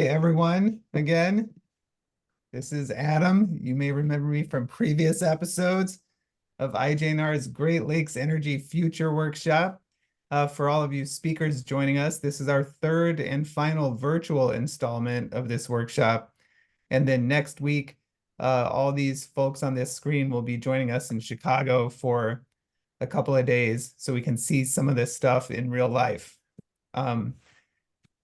Hey everyone, again, this is Adam. You may remember me from previous episodes of IJNR's Great Lakes Energy Future Workshop. For all of you speakers joining us, this is our third and final virtual installment of this workshop. And then next week, all these folks on this screen will be joining us in Chicago for a couple of days so we can see some of this stuff in real life.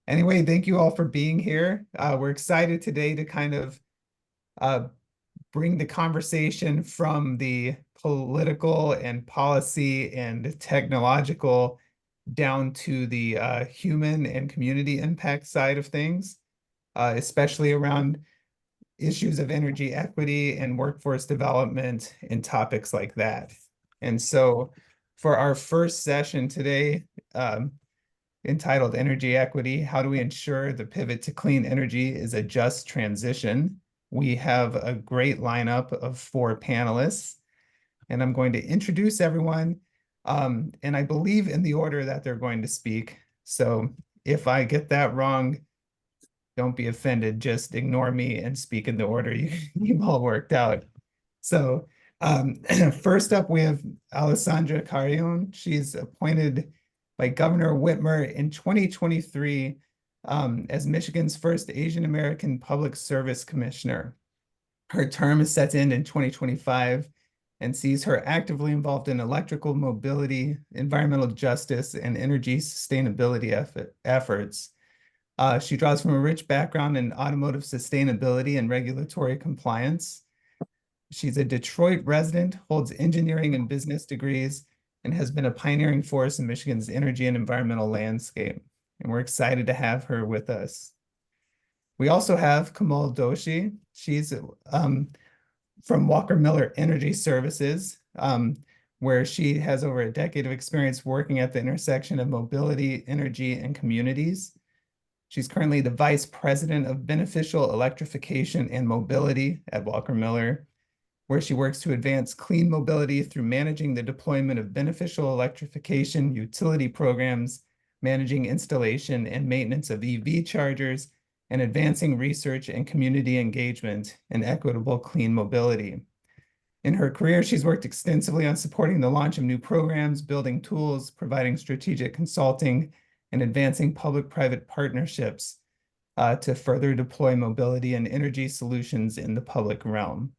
Anyway, thank you all for being here. We're excited today to kind of bring the conversation from the political and policy and technological down to the human and community impact side of things, especially around issues of energy equity and workforce development and topics like that. And so for our first session today, entitled Energy Equity, How Do We Ensure the Pivot to Clean Energy is a Just Transition? We have a great lineup of 4 panelists, and I'm going to introduce everyone, and I believe in the order that they're going to speak. So if I get that wrong, don't be offended, just ignore me and speak in the order you've all worked out. So first up, we have Alessandra Carrion. She's appointed by Governor Whitmer in 2023 as Michigan's first Asian American Public Service Commissioner. Her term is set to end in 2025 and sees her actively involved in electrical mobility, environmental justice, and energy sustainability efforts. She draws from a rich background in automotive sustainability and regulatory compliance. She's a Detroit resident, holds engineering and business degrees, and has been a pioneering force in Michigan's energy and environmental landscape. And we're excited to have her with us. We also have Kamal Doshi. She's from Walker Miller Energy Services, where she has over a decade of experience working at the intersection of mobility, energy, and communities. She's currently the Vice President of Beneficial Electrification and Mobility at Walker Miller, where she works to advance clean mobility through managing the deployment of beneficial electrification utility programs, managing installation and maintenance of EV chargers, and advancing research and community engagement in equitable clean mobility. In her career, she's worked extensively on supporting the launch of new programs, building tools, providing strategic consulting, and advancing public-private partnerships to further deploy mobility and energy solutions in the public realm.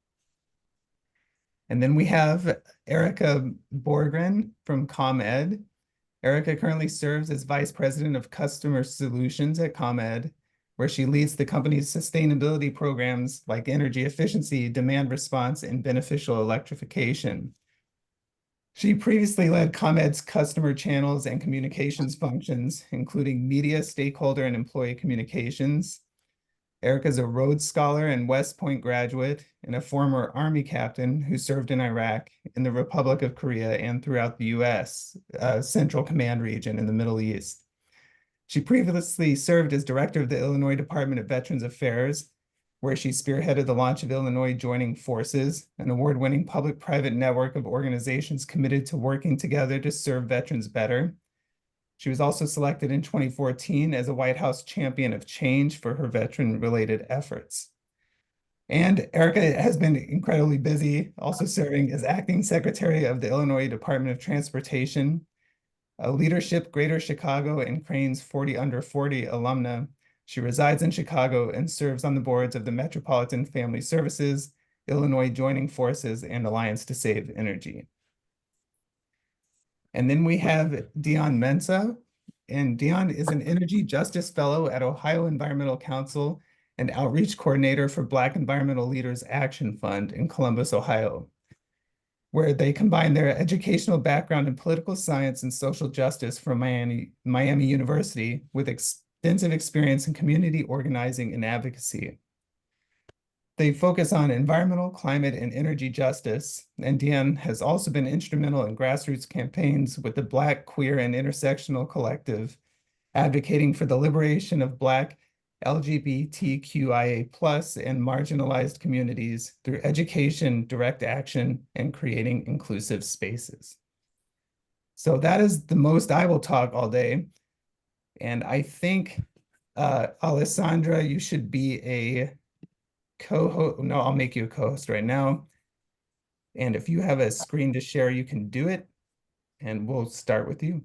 And then we have Erica Borgren from ComEd. Erica currently serves as Vice President of Customer Solutions at ComEd, where she leads the company's sustainability programs like energy efficiency, demand response, and beneficial electrification. She previously led ComEd's customer channels and communications functions, including media, stakeholder, and employee communications. Erica is a Rhodes Scholar and West Point graduate and a former Army captain who served in Iraq, in the Republic of Korea, and throughout the U.S. Central Command region in the Middle East. She previously served as director of the Illinois Department of Veterans Affairs, where she spearheaded the launch of Illinois Joining Forces, an award-winning public-private network of organizations committed to working together to serve veterans better. She was also selected in 2014 as a White House Champion of Change for her veteran-related efforts. And Erica has been incredibly busy, also serving as acting secretary of the Illinois Department of Transportation, a leadership Greater Chicago and Crane's 40 Under 40 alumna. She resides in Chicago and serves on the boards of the Metropolitan Family Services, Illinois Joining Forces, and Alliance to Save Energy. And then we have Dion Mensa, and Dion is an Energy Justice Fellow at Ohio Environmental Council and Outreach Coordinator for Black Environmental Leaders Action Fund in Columbus, Ohio, where they combine their educational background in political science and social justice from Miami University with extensive experience in community organizing and advocacy. They focus on environmental, climate, and energy justice, and Dion has also been instrumental in grassroots campaigns with the Black, Queer, and Intersectional Collective, advocating for the liberation of Black, LGBTQIA+ and marginalized communities through education, direct action, and creating inclusive spaces. So that is the most I will talk all day. And I think Alessandra, you should be a co-host. No, I'll make you a co-host right now. And if you have a screen to share, you can do it. And we'll start with you.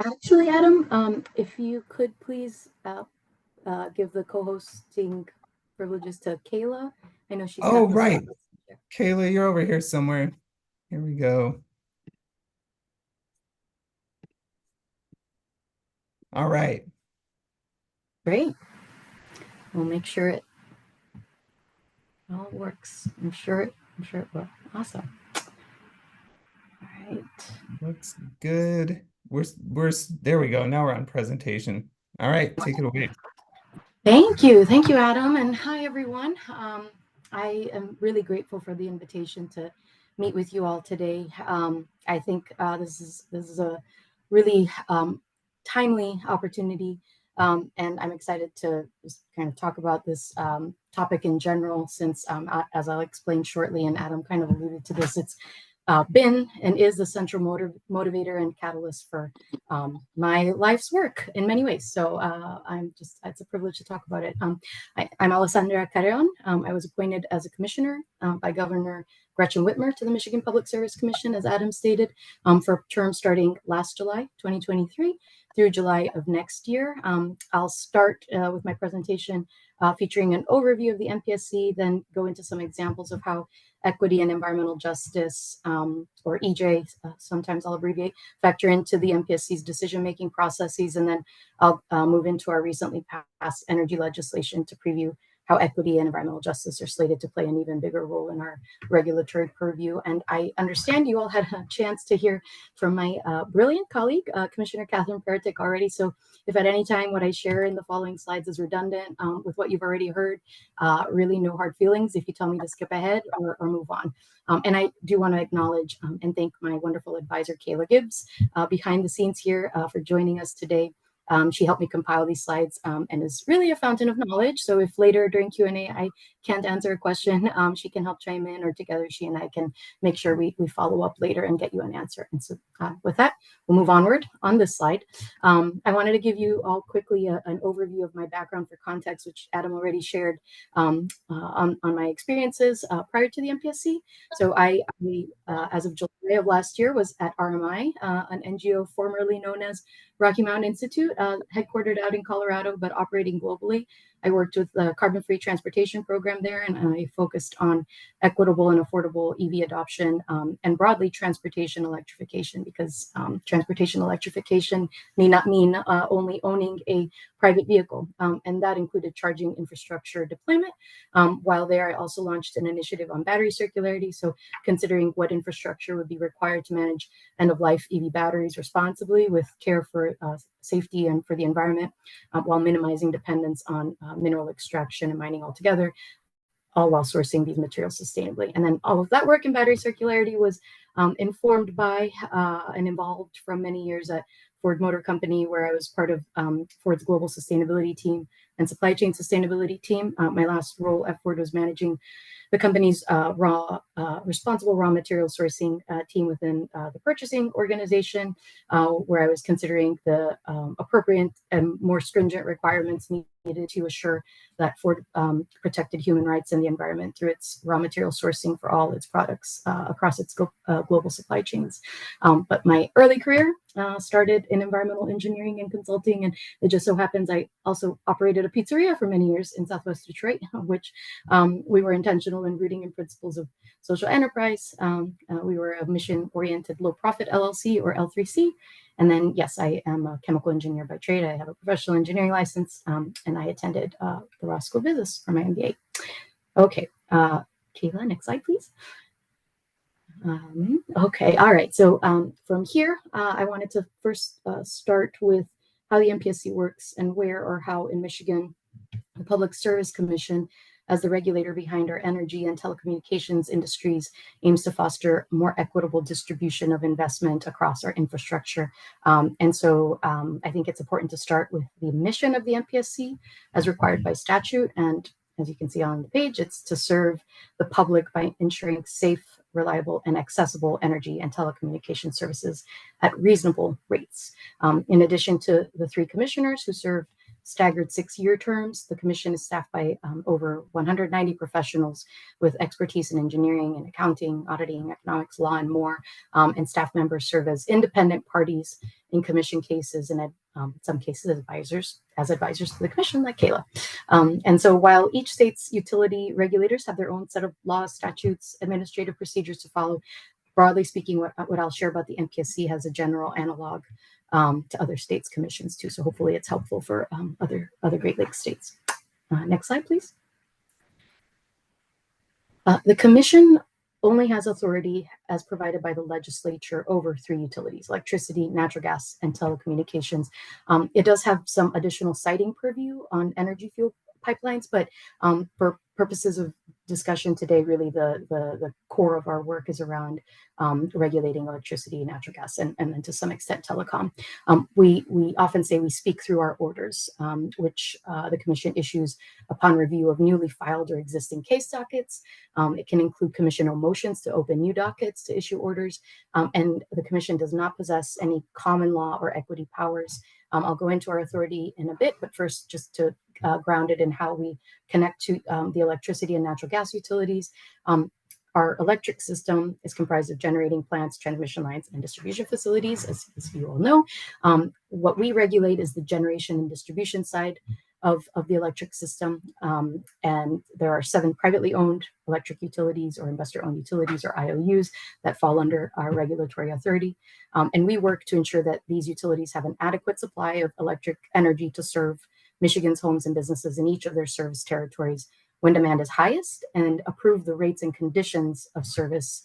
Actually, Adam, if you could please give the co-hosting privileges to Kayla. I know she's Oh, got the right. slides. Kayla, you're over here somewhere. Here we go. All right. Great. We'll make sure it all works. I'm sure it will. Awesome. All right. Looks good. There we go. Now we're on presentation. All right, take it away. Thank you, Adam, and hi everyone. I am really grateful for the invitation to meet with you all today. I think this is a really timely opportunity, and I'm excited to just kind of talk about this topic in general. Since, as I'll explain shortly, and Adam kind of alluded to this, it's been and is the central motivator and catalyst for my life's work in many ways. So it's a privilege to talk about it. I'm Alessandra Carreon. I was appointed as a commissioner by Governor Gretchen Whitmer to the Michigan Public Service Commission, as Adam stated, for a term starting last July 2023 through July of next year. I'll start with my presentation featuring an overview of the MPSC, then go into some examples of how equity and environmental justice, or EJ, sometimes I'll abbreviate, factor into the MPSC's decision-making processes, and then I'll move into our recently passed energy legislation to preview how equity and environmental justice are slated to play an even bigger role in our regulatory purview. And I understand you all had a chance to hear from my brilliant colleague, Commissioner Catherine Pertic, already. So if at any time what I share in the following slides is redundant with what you've already heard, really no hard feelings if you tell me to skip ahead or move on. And I do want to acknowledge and thank my wonderful advisor, Kayla Gibbs, behind the scenes here for joining us today. She helped me compile these slides and is really a fountain of knowledge. So if later during Q&A I can't answer a question, she can help chime in, or together she and I can make sure we follow up later and get you an answer. And so with that, we'll move onward on this slide. I wanted to give you all quickly an overview of my background for context, which Adam already shared on my experiences prior to the MPSC. So I as of July of last year, was at RMI, an NGO formerly known as Rocky Mountain Institute, headquartered out in Colorado, but operating globally. I worked with the carbon-free transportation program there, and I focused on equitable and affordable EV adoption and broadly transportation electrification, because transportation electrification may not mean only owning a private vehicle, and that included charging infrastructure deployment. While there, I also launched an initiative on battery circularity, so considering what infrastructure would be required to manage end-of-life EV batteries responsibly with care for safety and for the environment, while minimizing dependence on mineral extraction and mining altogether, all while sourcing these materials sustainably. And then all of that work in battery circularity was informed by and involved from many years at Ford Motor Company, where I was part of Ford's global sustainability team and supply chain sustainability team. My last role at Ford was managing the company's responsible raw material sourcing team within the purchasing organization, where I was considering the appropriate and more stringent requirements needed to assure that Ford protected human rights and the environment through its raw material sourcing for all its products across its global supply chains. But my early career started in environmental engineering and consulting, and it just so happens I also operated a pizzeria for many years in Southwest Detroit, which we were intentional in rooting in principles of social enterprise. We were a mission-oriented low-profit LLC, or L3C. And then, yes, I am a chemical engineer by trade. I have a professional engineering license, and I attended the Ross School of Business for my MBA. Okay, Kayla, next slide, please. Okay, all right. So from here, I wanted to first start with how the MPSC works and where or how in Michigan the Public Service Commission, as the regulator behind our energy and telecommunications industries, aims to foster more equitable distribution of investment across our infrastructure. And so I think it's important to start with the mission of the MPSC as required by statute. And as you can see on the page, it's to serve the public by ensuring safe, reliable, and accessible energy and telecommunication services at reasonable rates. In addition to the three commissioners who serve staggered 6-year terms. The commission is staffed by over 190 professionals with expertise in engineering and accounting, auditing, economics, law, and more. And staff members serve as independent parties in commission cases and in some cases advisors to the commission, like Kayla. And so while each state's utility regulators have their own set of laws, statutes, administrative procedures to follow, broadly speaking, what I'll share about the MPSC has a general analog to other states' commissions too. So hopefully it's helpful for other Great Lakes states. Next slide, please. The commission only has authority as provided by the legislature over 3 utilities: electricity, natural gas, and telecommunications. It does have some additional siting purview on energy fuel pipelines, but for purposes of discussion today, really the core of our work is around regulating electricity, natural gas, and then to some extent telecom. We often say we speak through our orders, which the commission issues upon review of newly filed or existing case dockets. It can include commissioner motions to open new dockets to issue orders, and the commission does not possess any common law or equity powers. I'll go into our authority in a bit, but first just to ground it in how we connect to the electricity and natural gas utilities. Our electric system is comprised of generating plants, transmission lines, and distribution facilities, as you all know. What we regulate is the generation and distribution side of the electric system. And there are 7 privately owned electric utilities or investor-owned utilities, or IOUs, that fall under our regulatory authority. And we work to ensure that these utilities have an adequate supply of electric energy to serve Michigan's homes and businesses in each of their service territories when demand is highest, and approve the rates and conditions of service,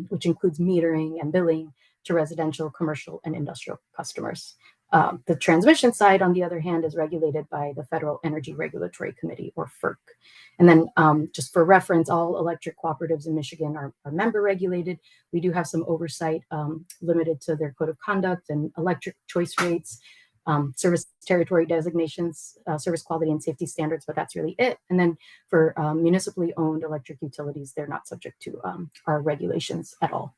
which includes metering and billing to residential, commercial, and industrial customers. The transmission side, on the other hand, is regulated by the Federal Energy Regulatory Committee, or FERC. And then just for reference, all electric cooperatives in Michigan are member regulated. We do have some oversight limited to their code of conduct and electric choice rates, service territory designations, service quality and safety standards, but that's really it. And then for municipally owned electric utilities, they're not subject to our regulations at all.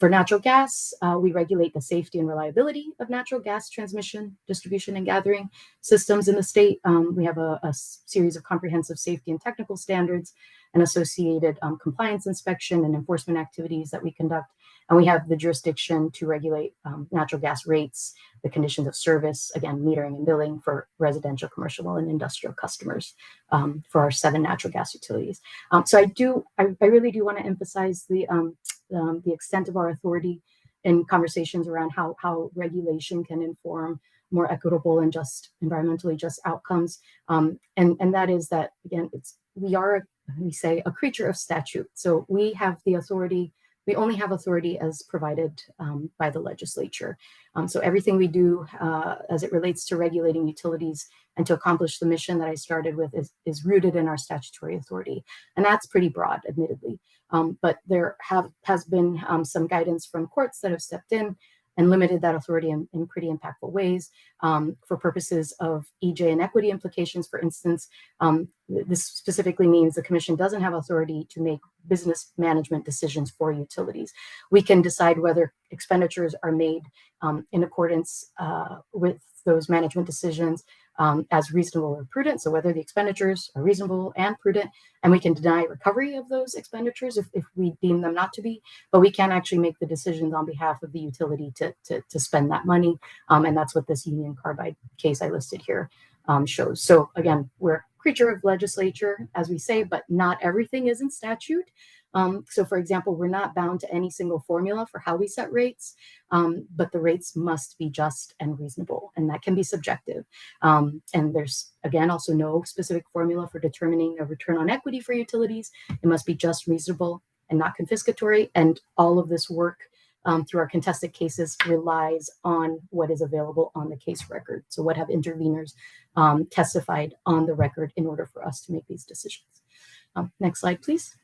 For natural gas, we regulate the safety and reliability of natural gas transmission, distribution, and gathering systems in the state. We have a series of comprehensive safety and technical standards and associated compliance inspection and enforcement activities that we conduct. And we have the jurisdiction to regulate natural gas rates, the conditions of service, again, metering and billing for residential, commercial, and industrial customers for our 7 natural gas utilities. So I really do want to emphasize the extent of our authority in conversations around how regulation can inform more equitable and just environmentally just outcomes. And that is that, again, we say a creature of statute. So we have the authority. We only have authority as provided by the legislature. So everything we do as it relates to regulating utilities and to accomplish the mission that I started with is rooted in our statutory authority. And that's pretty broad, admittedly. But there has been some guidance from courts that have stepped in and limited that authority in pretty impactful ways for purposes of EJ and equity implications. For instance, this specifically means the commission doesn't have authority to make business management decisions for utilities. We can decide whether expenditures are made in accordance with those management decisions as reasonable or prudent. So whether the expenditures are reasonable and prudent, and we can deny recovery of those expenditures if we deem them not to be, but we can actually make the decisions on behalf of the utility to spend that money. And that's what this Union Carbide case I listed here shows. So again, we're a creature of legislature, as we say, but not everything is in statute. So for example, we're not bound to any single formula for how we set rates, but the rates must be just and reasonable, and that can be subjective. And there's, again, also no specific formula for determining a return on equity for utilities. It must be just, reasonable, and not confiscatory. And all of this work through our contested cases relies on what is available on the case record. So what have interveners testified on the record in order for us to make these decisions. Next slide, please.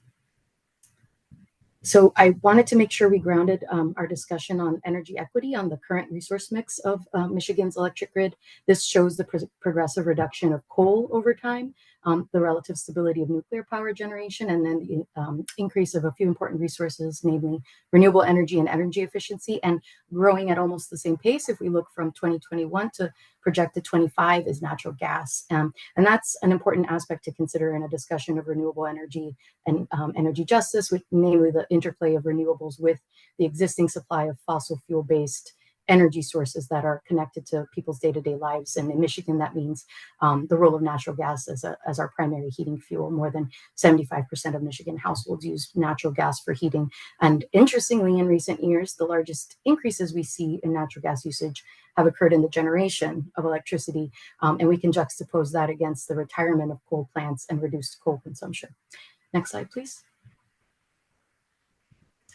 So I wanted to make sure we grounded our discussion on energy equity on the current resource mix of Michigan's electric grid. This shows the progressive reduction of coal over time. the relative stability of nuclear power generation, and then the increase of a few important resources, namely renewable energy and energy efficiency, and growing at almost the same pace. If we look from 2021 to projected 25 is natural gas. And that's an important aspect to consider in a discussion of renewable energy and energy justice, which, namely the interplay of renewables with the existing supply of fossil fuel-based energy sources that are connected to people's day-to-day lives. And in Michigan, that means the role of natural gas as our primary heating fuel. More than 75% of Michigan households use natural gas for heating. And interestingly, in recent years, the largest increases we see in natural gas usage have occurred in the generation of electricity. And we can juxtapose that against the retirement of coal plants and reduced coal consumption. Next slide, please.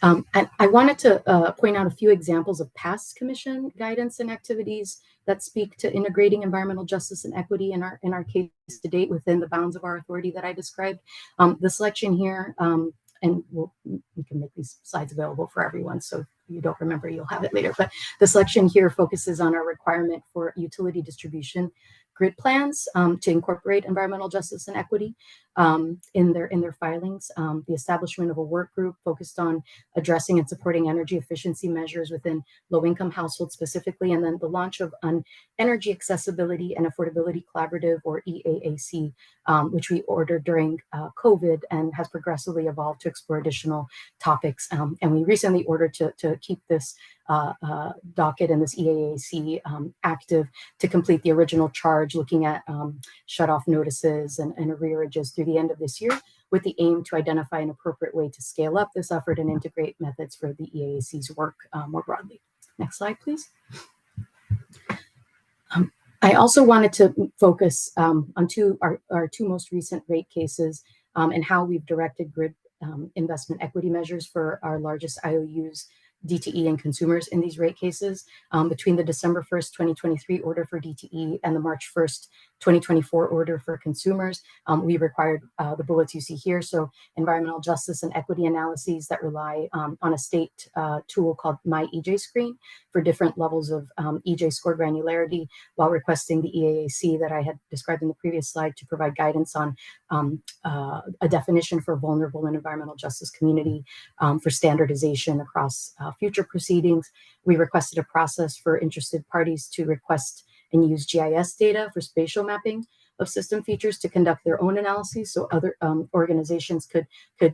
And I wanted to point out a few examples of past commission guidance and activities that speak to integrating environmental justice and equity in our case to date within the bounds of our authority that I described. The selection here, and we can make these slides available for everyone, so if you don't remember, you'll have it later. But the selection here focuses on our requirement for utility distribution grid plans to incorporate environmental justice and equity in their filings. The establishment of a work group focused on addressing and supporting energy efficiency measures within low-income households specifically, and then the launch of an Energy Accessibility and Affordability Collaborative, or EAAC, which we ordered during COVID and has progressively evolved to explore additional topics. And we recently ordered to keep this docket and this EAAC active to complete the original charge, looking at shut-off notices and arrearages through the end of this year, with the aim to identify an appropriate way to scale up this effort and integrate methods for the EAAC's work more broadly. Next slide, please. I also wanted to focus on our two most recent rate cases and how we've directed grid investment equity measures for our largest IOUs, DTE and consumers in these rate cases. Between the December 1st, 2023 order for DTE and the March 1st, 2024 order for consumers, we required the bullets you see here. So environmental justice and equity analyses that rely on a state tool called My EJ Screen for different levels of EJ score granularity, while requesting the EAAC that I had described in the previous slide to provide guidance on a definition for vulnerable and environmental justice community for standardization across future proceedings. We requested a process for interested parties to request and use GIS data for spatial mapping of system features to conduct their own analyses, so other organizations could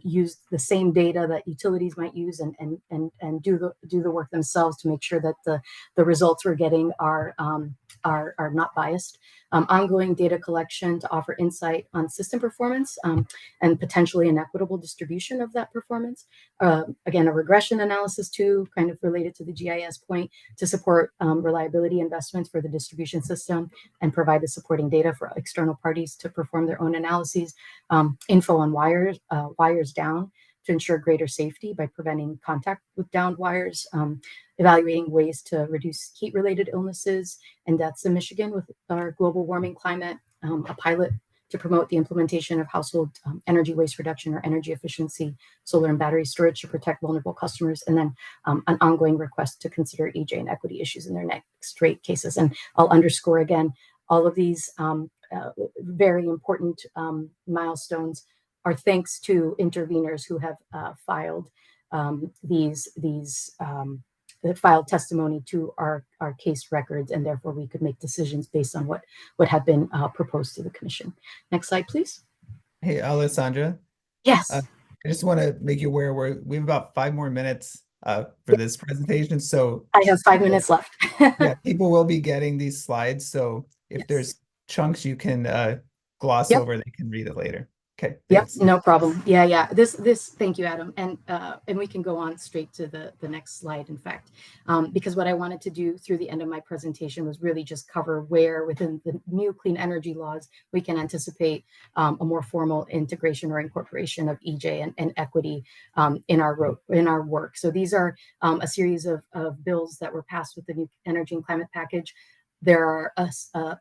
use the same data that utilities might use and do the work themselves to make sure that the results we're getting are not biased. Ongoing data collection to offer insight on system performance and potentially an equitable distribution of that performance. Again, a regression analysis too, kind of related to the GIS point, to support reliability investments for the distribution system and provide the supporting data for external parties to perform their own analyses. Info on wires down to ensure greater safety by preventing contact with downed wires, evaluating ways to reduce heat-related illnesses and deaths in Michigan with our global warming climate, a pilot to promote the implementation of household energy waste reduction or energy efficiency, solar and battery storage to protect vulnerable customers, and then an ongoing request to consider EJ and equity issues in their next rate cases. And I'll underscore again, all of these very important milestones are thanks to interveners who have filed filed testimony to our case records, and therefore we could make decisions based on what had been proposed to the commission. Next slide, please. Hey, Alessandra. Yes. I just want to make you aware we have about 5 more minutes for this presentation. So I have 5 minutes left. Yeah, people will be getting these slides. So if there's chunks you can gloss over, they can read it later. Okay, thanks. Yep, no problem. Yeah. This. Thank you, Adam. And we can go on straight to the next slide, in fact, because what I wanted to do through the end of my presentation was really just cover where within the new clean energy laws we can anticipate a more formal integration or incorporation of EJ and equity in our work. So these are a series of bills that were passed with the new energy and climate package. There are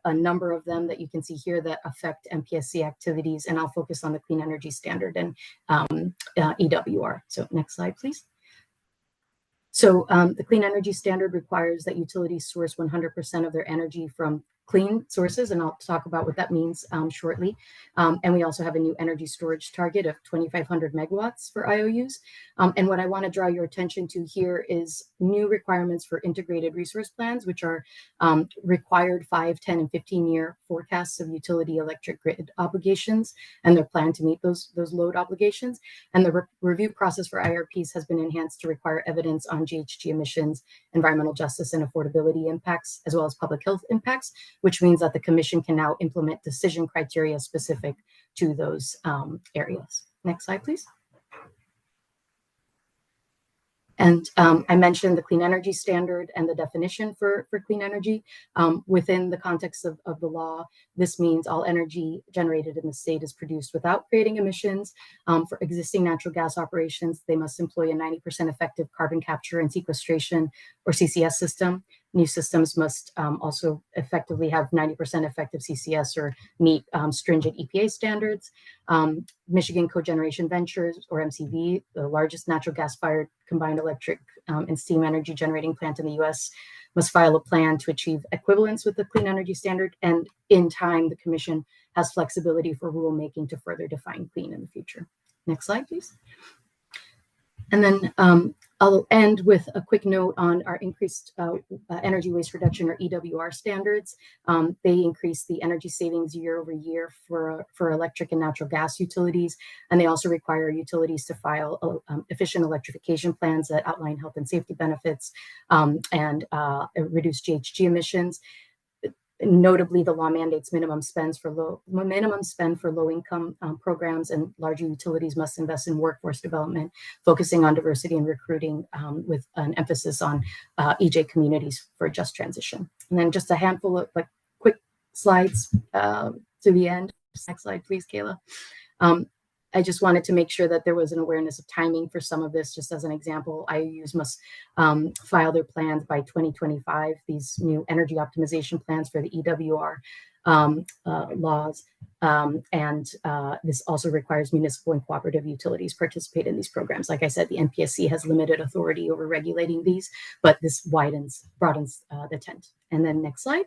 a number of them that you can see here that affect MPSC activities, and I'll focus on the Clean Energy Standard and EWR. So next slide, please. So the Clean Energy Standard requires that utilities source 100% of their energy from clean sources, and I'll talk about what that means shortly. And we also have a new energy storage target of 2,500 megawatts for IOUs. And what I want to draw your attention to here is new requirements for integrated resource plans, which are required 5, 10, and 15-year forecasts of utility electric grid obligations and their plan to meet those load obligations. And the review process for IRPs has been enhanced to require evidence on GHG emissions, environmental justice and affordability impacts, as well as public health impacts, which means that the Commission can now implement decision criteria specific to those areas. Next slide, please. And I mentioned the clean energy standard and the definition for clean energy. Within the context of the law, this means all energy generated in the state is produced without creating emissions. For existing natural gas operations, they must employ a 90% effective carbon capture and sequestration, or CCS system. New systems must also effectively have 90% effective CCS or meet stringent EPA standards. Michigan Cogeneration Ventures, or MCV, the largest natural gas-fired combined electric and steam energy generating plant in the US, must file a plan to achieve equivalence with the clean energy standard. And in time, the Commission has flexibility for rulemaking to further define clean in the future. Next slide, please. And then I'll end with a quick note on our increased energy waste reduction, or EWR standards. They increase the energy savings year over year for electric and natural gas utilities. And they also require utilities to file efficient electrification plans that outline health and safety benefits and reduce GHG emissions. Notably, the law mandates minimum spend for low income programs, and larger utilities must invest in workforce development, focusing on diversity and recruiting with an emphasis on EJ communities for just transition. And then just a handful of quick slides to the end. Next slide, please, Kayla. I just wanted to make sure that there was an awareness of timing for some of this. Just as an example, IOUs must file their plans by 2025, these new energy optimization plans for the EWR laws. This also requires municipal and cooperative utilities participate in these programs. Like I said, the NPSC has limited authority over regulating these, but this broadens the tent. And then next slide.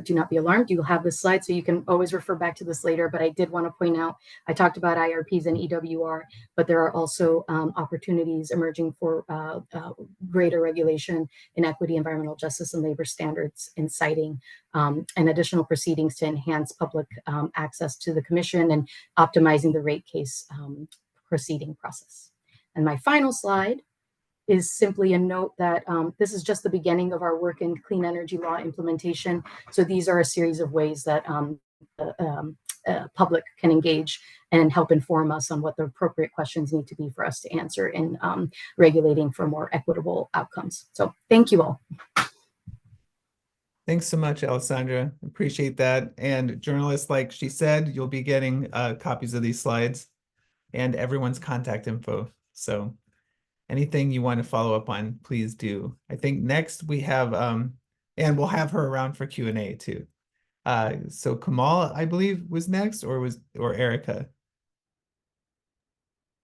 Do not be alarmed, you will have this slide, so you can always refer back to this later. But I did want to point out, I talked about IRPs and EWR, but there are also opportunities emerging for greater regulation in equity, environmental justice, and labor standards in siting, and additional proceedings to enhance public access to the Commission and optimizing the rate case proceeding process. And my final slide is simply a note that this is just the beginning of our work in clean energy law implementation. So these are a series of ways that public can engage and help inform us on what the appropriate questions need to be for us to answer in regulating for more equitable outcomes. So thank you all. Thanks so much, Alessandra. Appreciate that. And journalists, like she said, you'll be getting copies of these slides and everyone's contact info. So anything you want to follow up on, please do. I think next we have, and we'll have her around for Q&A too. So Kamal, I believe, was next, or Erica?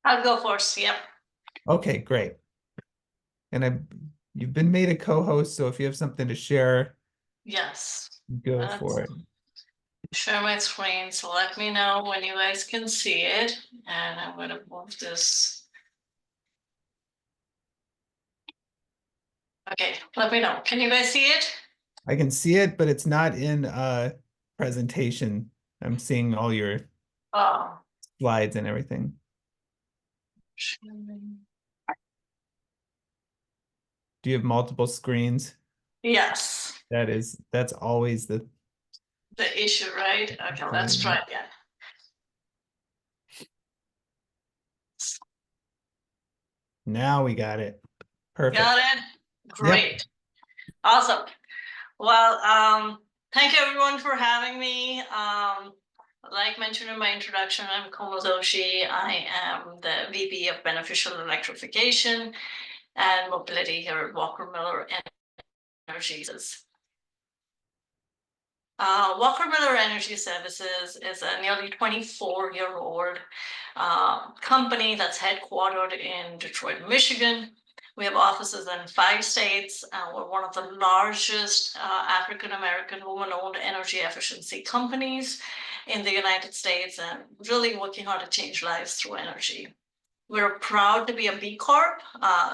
I'll go first, yep. Okay, great. And you've been made a co-host, so if you have something to share, yes, go for it. Share my screen, so let me know when you guys can see it. And I'm going to move this. Okay, let me know. Can you guys see it? I can see it, but it's not in presentation. I'm seeing all your slides and everything. Do you have multiple screens? Yes. That's always the issue, right? Okay, let's try again. Now we got it. Perfect. Got it? Great. Yep. Awesome. Well, thank you everyone for having me. Like mentioned in my introduction, I'm Komal Doshi. I am the VP of Beneficial Electrification and Mobility here at Walker Miller Energy Services. Walker Miller Energy Services is a nearly 24-year-old company that's headquartered in Detroit, Michigan. We have offices in 5 states. We're one of the largest African-American woman-owned energy efficiency companies in the United States, and really working hard to change lives through energy. We're proud to be a B Corp.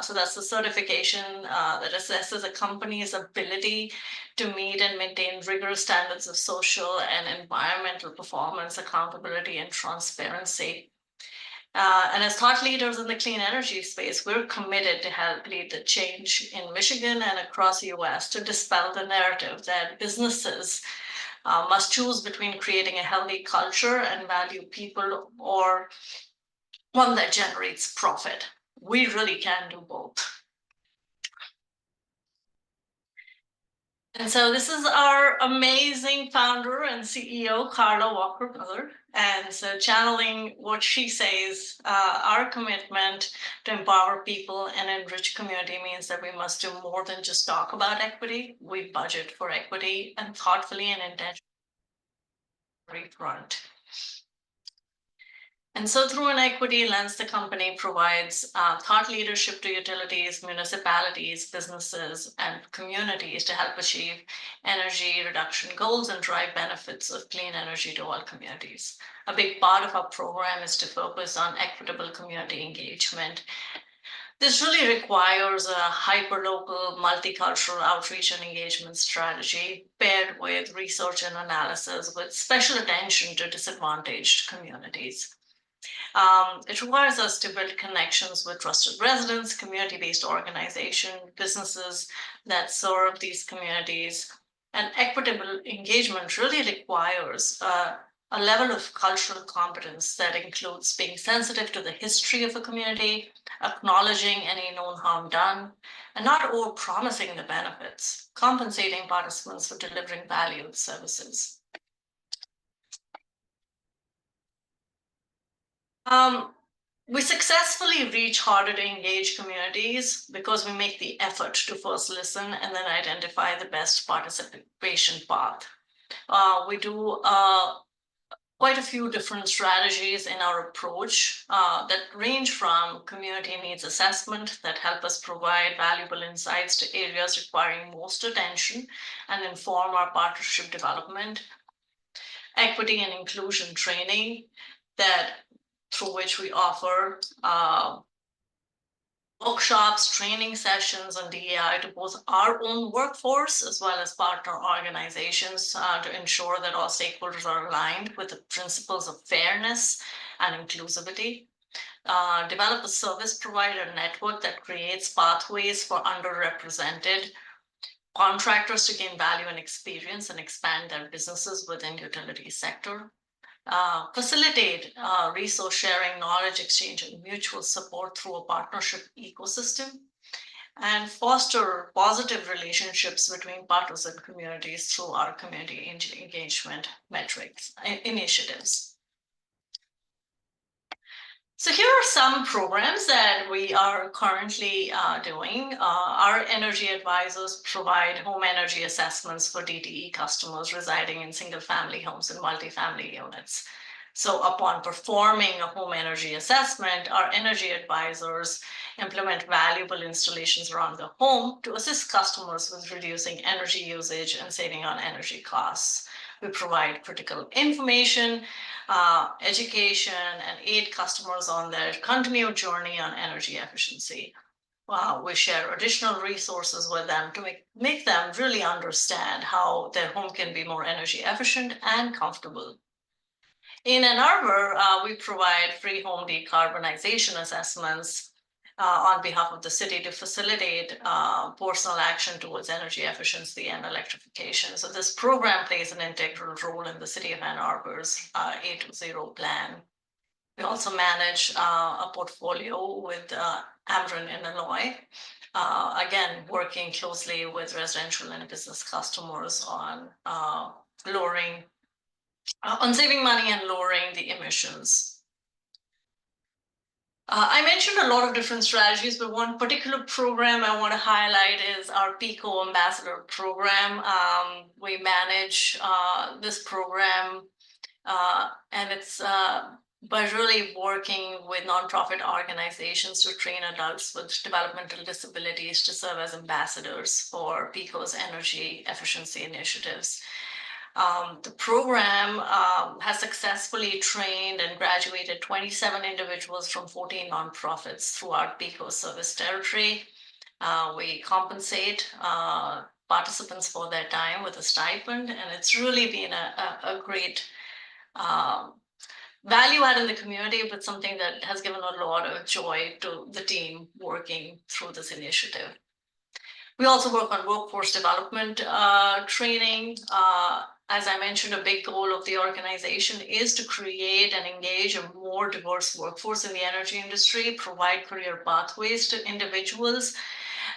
So that's the certification that assesses a company's ability to meet and maintain rigorous standards of social and environmental performance, accountability, and transparency. And as thought leaders in the clean energy space, we're committed to help lead the change in Michigan and across the US to dispel the narrative that businesses must choose between creating a healthy culture and value people, or one that generates profit. We really can do both. And so this is our amazing founder and CEO, Carla Walker-Miller. And so channeling what she says, our commitment to empower people and enrich community means that we must do more than just talk about equity. We budget for equity and thoughtfully and intentionally every front. And so through an equity lens, the company provides thought leadership to utilities, municipalities, businesses, and communities to help achieve energy reduction goals and drive benefits of clean energy to all communities. A big part of our program is to focus on equitable community engagement. This really requires a hyperlocal, multicultural outreach and engagement strategy paired with research and analysis with special attention to disadvantaged communities. It requires us to build connections with trusted residents, community-based organizations, businesses that serve these communities. And equitable engagement really requires a level of cultural competence that includes being sensitive to the history of a community, acknowledging any known harm done, and not over-promising the benefits, compensating participants for delivering valued services. We successfully reach harder to engage communities because we make the effort to first listen and then identify the best participation path. We do quite a few different strategies in our approach that range from community needs assessment that help us provide valuable insights to areas requiring most attention and inform our partnership development, equity and inclusion training through which we offer workshops, training sessions on DEI to both our own workforce as well as partner organizations to ensure that all stakeholders are aligned with the principles of fairness and inclusivity. Develop a service provider network that creates pathways for underrepresented contractors to gain value and experience and expand their businesses within utility sector. Facilitate resource sharing, knowledge exchange, and mutual support through a partnership ecosystem, and foster positive relationships between partners and communities through our community engagement metrics initiatives. So here are some programs that we are currently doing. Our energy advisors provide home energy assessments for DTE customers residing in single-family homes and multifamily units. So upon performing a home energy assessment, our energy advisors implement valuable installations around the home to assist customers with reducing energy usage and saving on energy costs. We provide critical information, education, and aid customers on their continued journey on energy efficiency. We share additional resources with them to make them really understand how their home can be more energy efficient and comfortable. In Ann Arbor, we provide free home decarbonization assessments on behalf of the city to facilitate personal action towards energy efficiency and electrification. So this program plays an integral role in the city of Ann Arbor's A20 plan. We also manage a portfolio with Ameren, Illinois, again, working closely with residential and business customers on saving money and lowering the emissions. I mentioned a lot of different strategies, but one particular program I want to highlight is our PICO Ambassador program. We manage this program, and it's by really working with nonprofit organizations to train adults with developmental disabilities to serve as ambassadors for PECO's energy efficiency initiatives. The program has successfully trained and graduated 27 individuals from 14 nonprofits throughout PECO's service territory. We compensate participants for their time with a stipend, and it's really been a great value add in the community, but something that has given a lot of joy to the team working through this initiative. We also work on workforce development training. As I mentioned, a big goal of the organization is to create and engage a more diverse workforce in the energy industry, provide career pathways to individuals.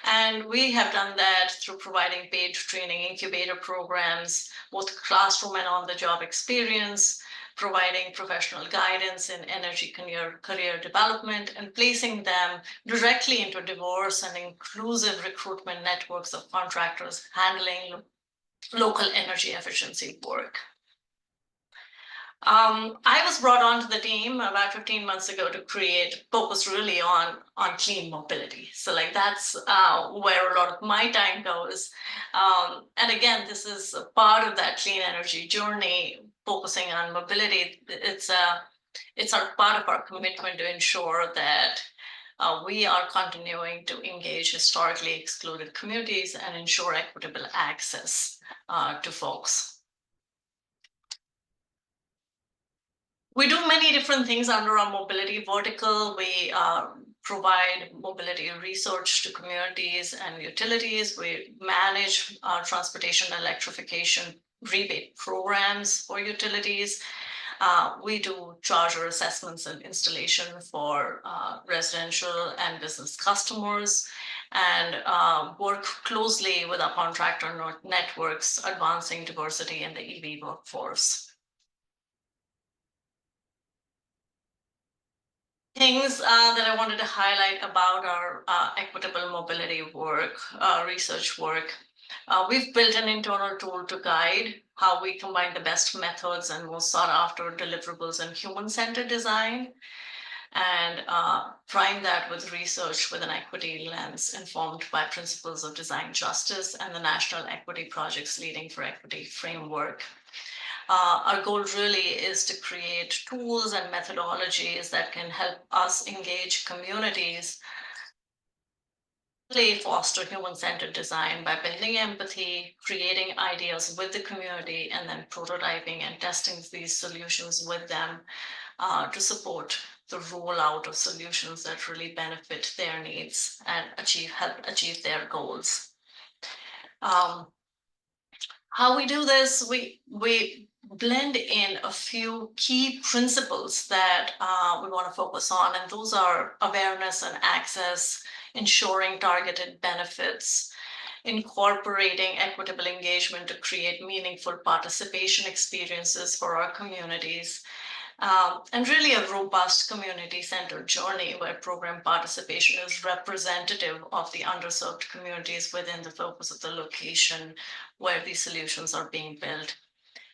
And we have done that through providing paid training incubator programs, both classroom and on-the-job experience, providing professional guidance in energy career development, and placing them directly into diverse and inclusive recruitment networks of contractors handling local energy efficiency work. I was brought onto the team about 15 months ago to focus really on clean mobility. So like that's where a lot of my time goes. And again, this is a part of that clean energy journey, focusing on mobility. It's our part of our commitment to ensure that we are continuing to engage historically excluded communities and ensure equitable access to folks. We do many different things under our mobility vertical. We provide mobility research to communities and utilities. We manage transportation electrification rebate programs for utilities. We do charger assessments and installation for residential and business customers, and work closely with our contractor networks, advancing diversity in the EV workforce. Things that I wanted to highlight about our equitable mobility work, research work. We've built an internal tool to guide how we combine the best methods and most sought after deliverables in human-centered design, and prime that with research with an equity lens informed by principles of design justice and the National Equity Projects Leading for Equity framework. Our goal really is to create tools and methodologies that can help us engage communities, really foster human-centered design by building empathy, creating ideas with the community, and then prototyping and testing these solutions with them to support the rollout of solutions that really benefit their needs and help achieve their goals. How we do this, we blend in a few key principles that we want to focus on, and those are awareness and access, ensuring targeted benefits, incorporating equitable engagement to create meaningful participation experiences for our communities, and really a robust community-centered journey where program participation is representative of the underserved communities within the focus of the location where these solutions are being built.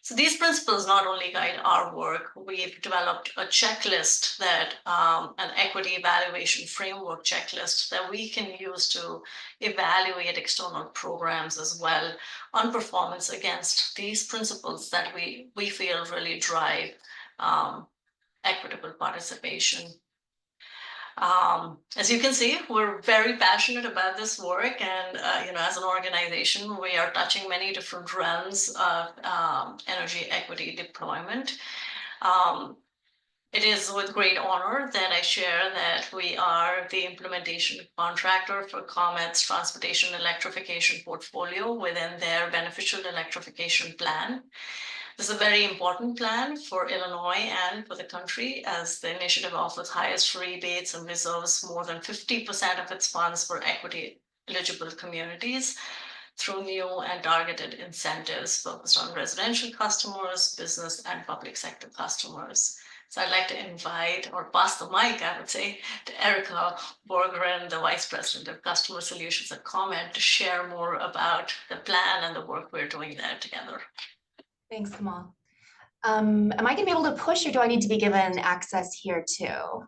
So these principles not only guide our work, we've developed a checklist that, an equity evaluation framework checklist that we can use to evaluate external programs as well on performance against these principles that we feel really drive equitable participation. As you can see, we're very passionate about this work, and as an organization, we are touching many different realms of energy equity deployment. It is with great honor that I share that we are the implementation contractor for ComEd's transportation electrification portfolio within their beneficial electrification plan. This is a very important plan for Illinois and for the country, as the initiative offers highest rebates and reserves more than 50% of its funds for equity-eligible communities through new and targeted incentives focused on residential customers, business, and public sector customers. So I'd like to invite, or pass the mic, I would say, to Erica Borgren, the Vice President of Customer Solutions at ComEd, to share more about the plan and the work we're doing there together. Thanks, Kamal. Am I gonna be able to push or do I need to be given access here too?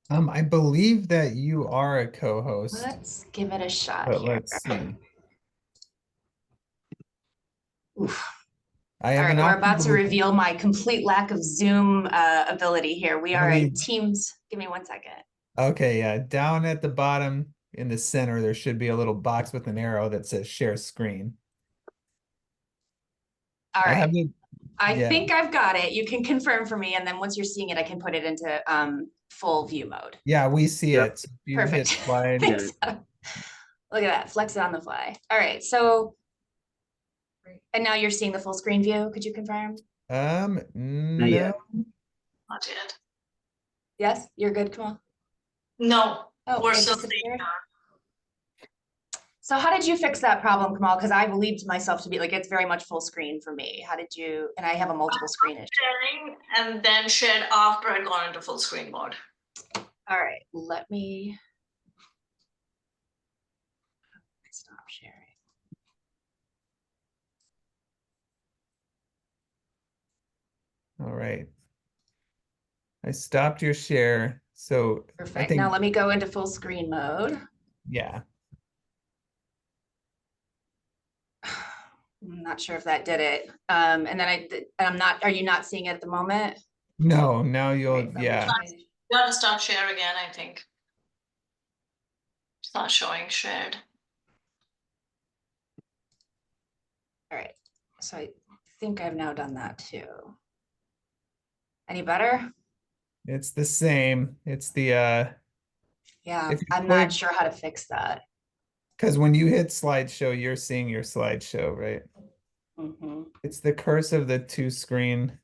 I believe that you are a co-host, Let's give it a shot but here. let's see. Oof. I All have right, an we're option about to reveal my complete lack of Zoom ability here. We are a Teams. Give me 1 second. Okay, yeah. Down at the bottom in the center, there should be a little box with an arrow that says share screen. All I right. have it. I Yeah. think I've got it. You can confirm for me, and then once you're seeing it, I can put it into full view mode. Yeah, we see Yep. it. So if you Perfect. hit slide. Thanks, Adam. Look at that, flex it on the fly. All right, so, and now you're seeing the full screen view. Could you confirm? No. yet. Not yet. Yes, you're good, Kamal? No, Oh, we're it still disappeared? So how did you fix that problem, Kamal? Because I believed myself to be like, it's very much full screen for me. How did you, and I have a multiple screen issue. sharing and then shared after I'd gone into full screen mode. All right, let me stop sharing. All right. I stopped your share. So Perfect. I think, Now let me go into full screen mode. yeah. I'm not sure if that did it. And then I'm not, are you not seeing it at the moment? No, now you'll, Right, yeah. You gotta start share again, I think. It's not showing shared. All right, so I think I've now done that too. Any better? It's the same. It's the, Yeah, if you I'm not sure how to fix that. because when you hit slideshow, you're seeing your slideshow, right? Mm-hmm. It's the curse of the two screen.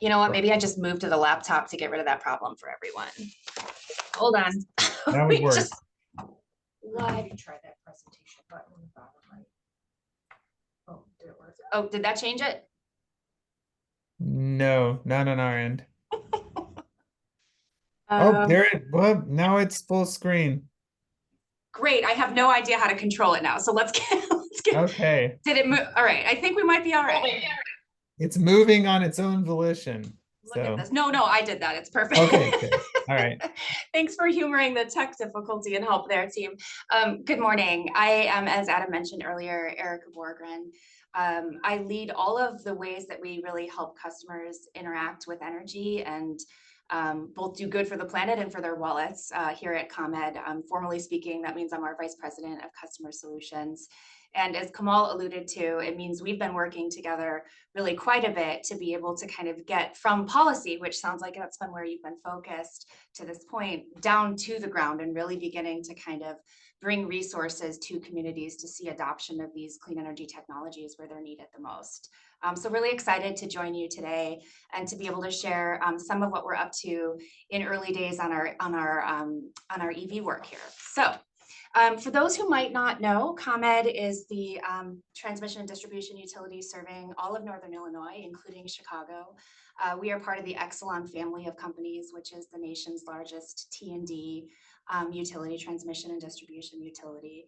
You know what? Maybe I just moved to the laptop to get rid of that problem for everyone. Hold on. That would work. Why have you tried that presentation button on the bottom right? Oh, did it work? Oh, did that change it? No, not on our end. Oh, there it, well, now it's full screen. Great. I have no idea how to control it now. So let's get, Okay. Did it move? All right. I think we might be all right. It's moving on its own volition. Look at this. No, I did that. It's perfect. Okay, good. All right. Thanks for humoring the tech difficulty and help there, team. Good morning. I am, as Adam mentioned earlier, Erica Borgren. I lead all of the ways that we really help customers interact with energy and both do good for the planet and for their wallets here at ComEd. Formally speaking, that means I'm our Vice President of Customer Solutions. And as Kamal alluded to, it means we've been working together really quite a bit to be able to kind of get from policy, which sounds like that's been where you've been focused to this point, down to the ground and really beginning to kind of bring resources to communities to see adoption of these clean energy technologies where they're needed the most. So really excited to join you today and to be able to share some of what we're up to in early days on our EV work here. So. For those who might not know, ComEd is the transmission and distribution utility serving all of Northern Illinois, including Chicago. We are part of the Exelon family of companies, which is the nation's largest T&D utility, transmission and distribution utility.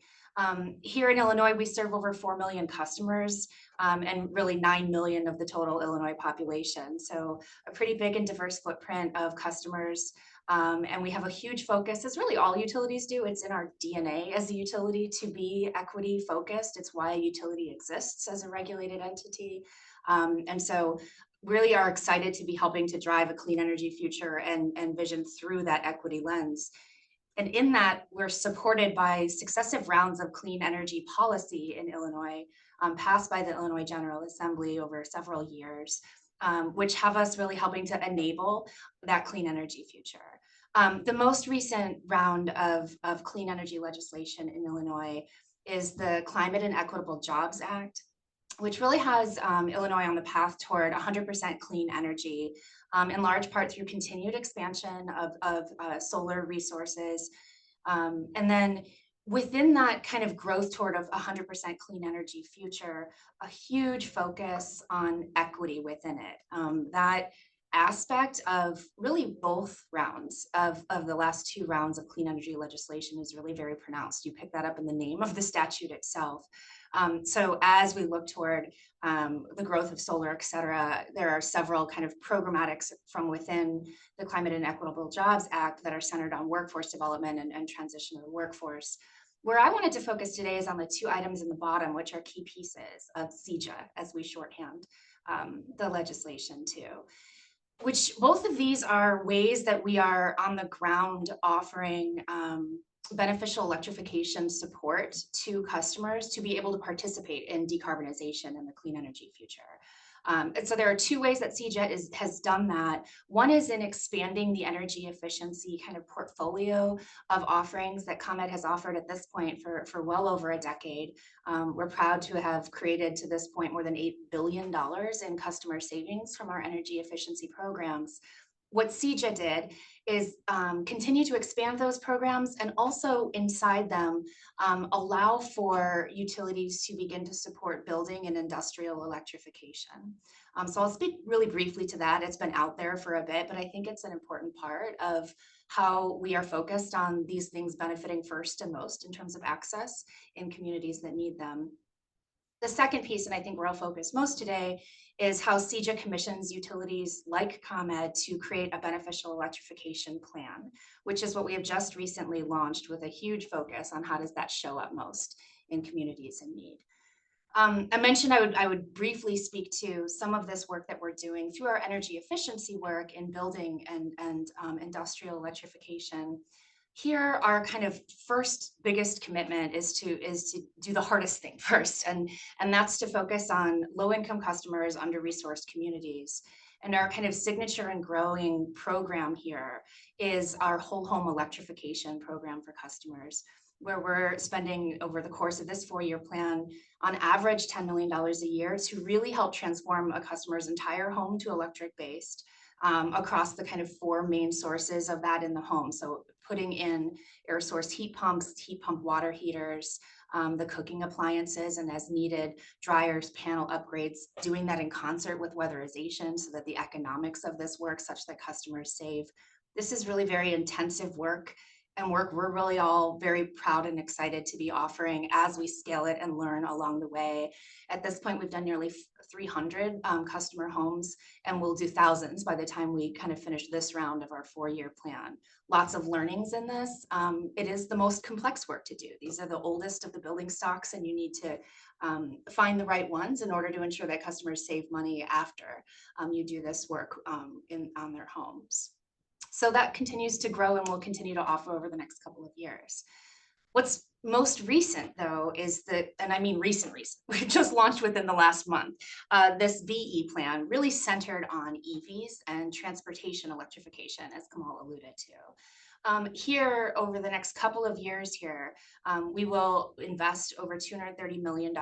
Here in Illinois, we serve over 4 million customers and really 9 million of the total Illinois population. So a pretty big and diverse footprint of customers. And we have a huge focus, as really all utilities do. It's in our DNA as a utility to be equity focused. It's why a utility exists as a regulated entity. And so really are excited to be helping to drive a clean energy future and vision through that equity lens. And in that, we're supported by successive rounds of clean energy policy in Illinois, passed by the Illinois General Assembly over several years, which have us really helping to enable that clean energy future. The most recent round of clean energy legislation in Illinois is the Climate and Equitable Jobs Act, which really has Illinois on the path toward 100% clean energy, in large part through continued expansion of solar resources. And then within that kind of growth toward of 100% clean energy future, a huge focus on equity within it. That aspect of really both rounds of the last two rounds of clean energy legislation is really very pronounced. You pick that up in the name of the statute itself. So as we look toward the growth of solar, et cetera, there are several kind of programmatics from within the Climate and Equitable Jobs Act that are centered on workforce development and transition of the workforce. Where I wanted to focus today is on the two items in the bottom, which are key pieces of CJA, as we shorthand the legislation to, which both of these are ways that we are on the ground offering beneficial electrification support to customers to be able to participate in decarbonization and the clean energy future. And so there are two ways that CJA has done that. One is in expanding the energy efficiency kind of portfolio of offerings that ComEd has offered at this point for well over a decade. We're proud to have created to this point more than $8 billion in customer savings from our energy efficiency programs. What CJA did is continue to expand those programs and also inside them allow for utilities to begin to support building and industrial electrification. So I'll speak really briefly to that. It's been out there for a bit, but I think it's an important part of how we are focused on these things benefiting first and most in terms of access in communities that need them. The second piece, and I think where I'll focus most today, is how CJA commissions utilities like ComEd to create a beneficial electrification plan, which is what we have just recently launched with a huge focus on how does that show up most in communities in need. I mentioned I would briefly speak to some of this work that we're doing through our energy efficiency work in building and industrial electrification. Here, our kind of first biggest commitment is to do the hardest thing first, and that's to focus on low-income customers, under-resourced communities. And our kind of signature and growing program here is our whole home electrification program for customers, where we're spending over the course of this 4-year plan on average $10 million a year to really help transform a customer's entire home to electric based. Across the kind of 4 main sources of that in the home. So putting in air source heat pumps, heat pump water heaters, the cooking appliances, and as needed, dryers, panel upgrades, doing that in concert with weatherization so that the economics of this work such that customers save. This is really very intensive work and work we're really all very proud and excited to be offering as we scale it and learn along the way. At this point, we've done nearly 300 customer homes, and we'll do thousands by the time we kind of finish this round of our 4-year plan. Lots of learnings in this. It is the most complex work to do. These are the oldest of the building stocks, and you need to find the right ones in order to ensure that customers save money after you do this work on their homes. So that continues to grow and will continue to offer over the next couple of years. What's most recent, though, is and I mean recent, we just launched within the last month, this VE plan really centered on EVs and transportation electrification, as Kamal alluded to. Here, over the next couple of years here, we will invest over $230 million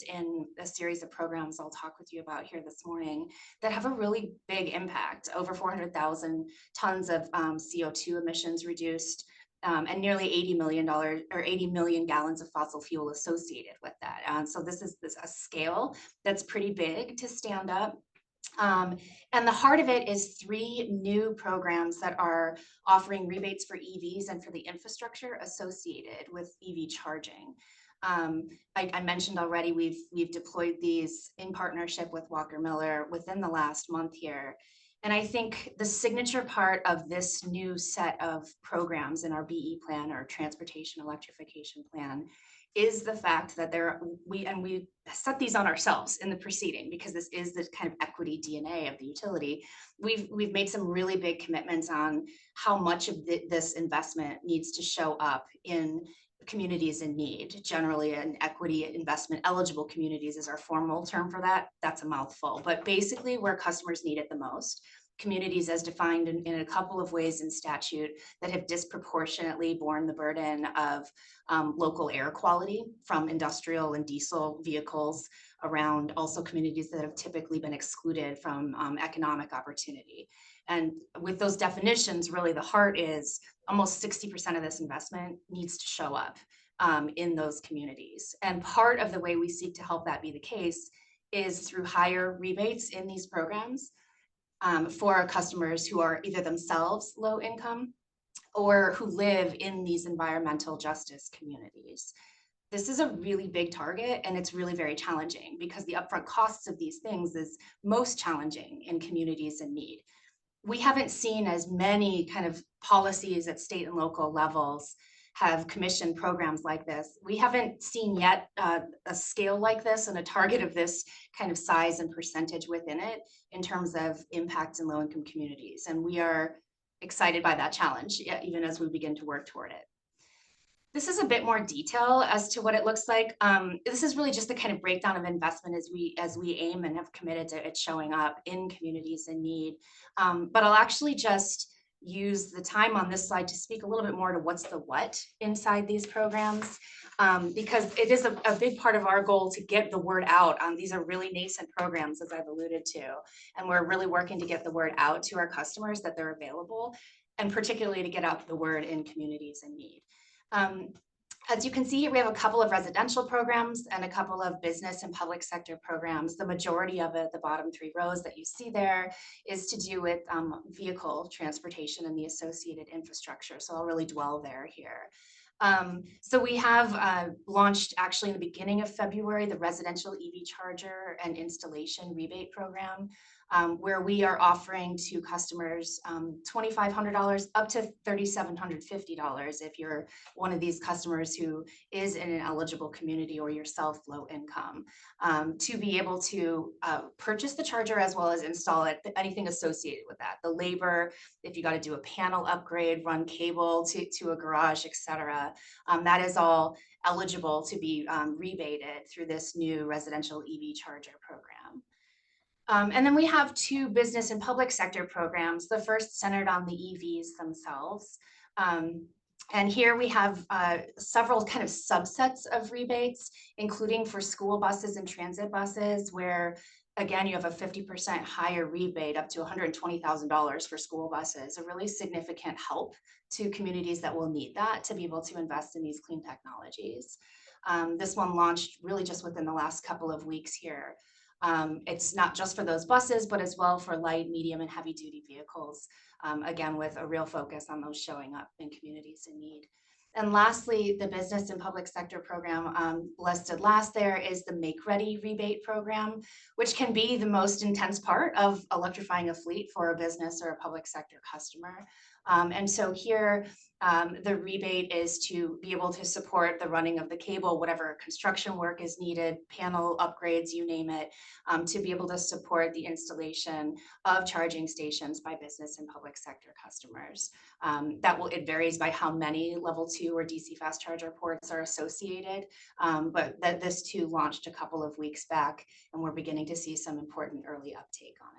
in a series of programs I'll talk with you about here this morning that have a really big impact, over 400,000 tons of CO2 emissions reduced, and nearly $80 million gallons of fossil fuel associated with that. So this is a scale that's pretty big to stand up. And the heart of it is 3 new programs that are offering rebates for EVs and for the infrastructure associated with EV charging. I mentioned already we've deployed these in partnership with Walker Miller within the last month here. And I think the signature part of this new set of programs in our BE plan, or transportation electrification plan, is the fact that we set these on ourselves in the proceeding because this is the kind of equity DNA of the utility. We've made some really big commitments on how much of this investment needs to show up in communities in need. Generally, an equity investment eligible communities is our formal term for that. That's a mouthful, but basically where customers need it the most. Communities as defined in a couple of ways in statute that have disproportionately borne the burden of local air quality from industrial and diesel vehicles around, also communities that have typically been excluded from economic opportunity. And with those definitions, really the heart is almost 60% of this investment needs to show up in those communities. And part of the way we seek to help that be the case is through higher rebates in these programs for our customers who are either themselves low income or who live in these environmental justice communities. this is a really big target, and it's really very challenging because the upfront costs of these things is most challenging in communities in need. We haven't seen as many kind of policies at state and local levels have commissioned programs like this. We haven't seen yet a scale like this and a target of this kind of size and percentage within it in terms of impacts in low-income communities. And we are excited by that challenge, even as we begin to work toward it. This is a bit more detail as to what it looks like. This is really just the kind of breakdown of investment as we aim and have committed to it showing up in communities in need. But I'll actually just use the time on this slide to speak a little bit more to what's the what inside these programs, because it is a big part of our goal to get the word out. These are really nascent programs, as I've alluded to, and we're really working to get the word out to our customers that they're available, and particularly to get out the word in communities in need. As you can see, we have a couple of residential programs and a couple of business and public sector programs. The majority of it, the bottom 3 rows that you see there, is to do with vehicle transportation and the associated infrastructure. So I'll really dwell there here. So we have launched actually in the beginning of February, the residential EV charger and installation rebate program, where we are offering to customers $2,500 up to $3,750 if you're one of these customers who is in an eligible community or yourself low income, to be able to purchase the charger as well as install it, anything associated with that, the labor, if you got to do a panel upgrade, run cable to a garage, etc. That is all eligible to be rebated through this new residential EV charger program. And then we have 2 business and public sector programs, the first centered on the EVs themselves. And here we have several kind of subsets of rebates, including for school buses and transit buses, where again, you have a 50% higher rebate up to $120,000 for school buses, a really significant help to communities that will need that to be able to invest in these clean technologies. This one launched really just within the last couple of weeks here. It's not just for those buses, but as well for light, medium, and heavy duty vehicles, again, with a real focus on those showing up in communities in need. And lastly, the business and public sector program listed last there is the Make Ready rebate program, which can be the most intense part of electrifying a fleet for a business or a public sector customer. And so here, the rebate is to be able to support the running of the cable, whatever construction work is needed, panel upgrades, you name it, to be able to support the installation of charging stations by business and public sector customers. It varies by how many level 2 or DC fast charger ports are associated, but this too launched a couple of weeks back, and we're beginning to see some important early uptake on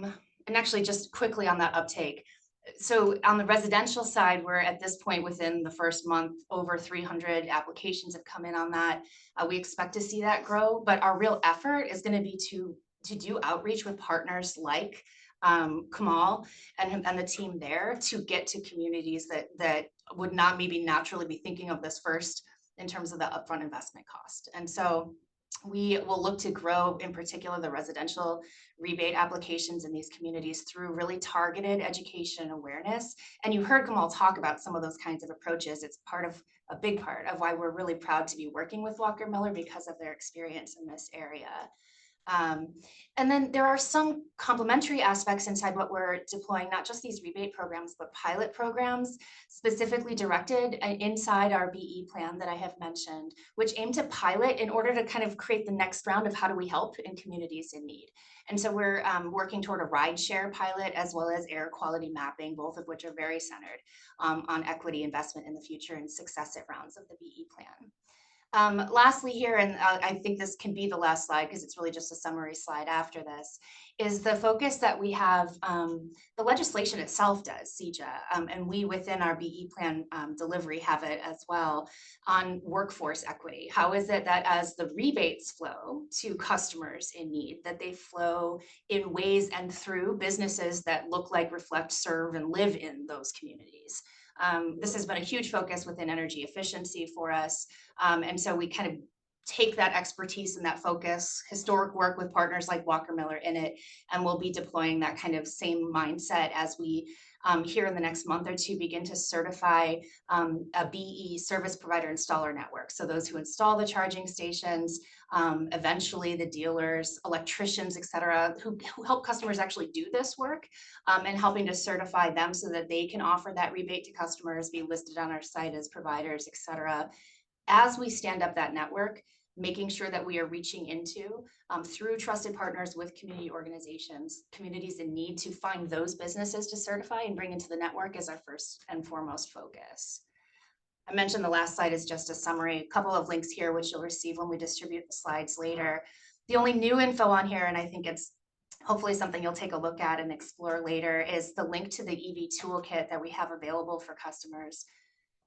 it. And actually, just quickly on that uptake. So on the residential side, we're at this point within the first month, over 300 applications have come in on that. We expect to see that grow, but our real effort is going to be to do outreach with partners like Kamal and the team there to get to communities that would not maybe naturally be thinking of this first in terms of the upfront investment cost. And so we will look to grow, in particular, the residential rebate applications in these communities through really targeted education and awareness. And you heard Kamal talk about some of those kinds of approaches. It's a big part of why we're really proud to be working with Walker Miller because of their experience in this area. And then there are some complementary aspects inside what we're deploying, not just these rebate programs, but pilot programs specifically directed inside our BE plan that I have mentioned, which aim to pilot in order to kind of create the next round of how do we help in communities in need. And so we're working toward a ride share pilot as well as air quality mapping, both of which are very centered on equity investment in the future and successive rounds of the BE plan. Lastly here, and I think this can be the last slide because it's really just a summary slide after this, is the focus that we have, the legislation itself does, CEJA, and we within our BE plan delivery have it as well on workforce equity. How is it that as the rebates flow to customers in need, that they flow in ways and through businesses that look like, reflect, serve, and live in those communities? This has been a huge focus within energy efficiency for us. And so we kind of take that expertise and that focus, historic work with partners like Walker Miller in it, and we'll be deploying that kind of same mindset as we here in the next month or two begin to certify a BE service provider installer network. So those who install the charging stations, eventually the dealers, electricians, et cetera, who help customers actually do this work, and helping to certify them so that they can offer that rebate to customers, be listed on our site as providers, et cetera. As we stand up that network, making sure that we are reaching into through trusted partners with community organizations, communities in need, to find those businesses to certify and bring into the network is our first and foremost focus. I mentioned the last slide is just a summary, a couple of links here, which you'll receive when we distribute the slides later. The only new info on here, and I think it's hopefully something you'll take a look at and explore later, is the link to the EV toolkit that we have available for customers.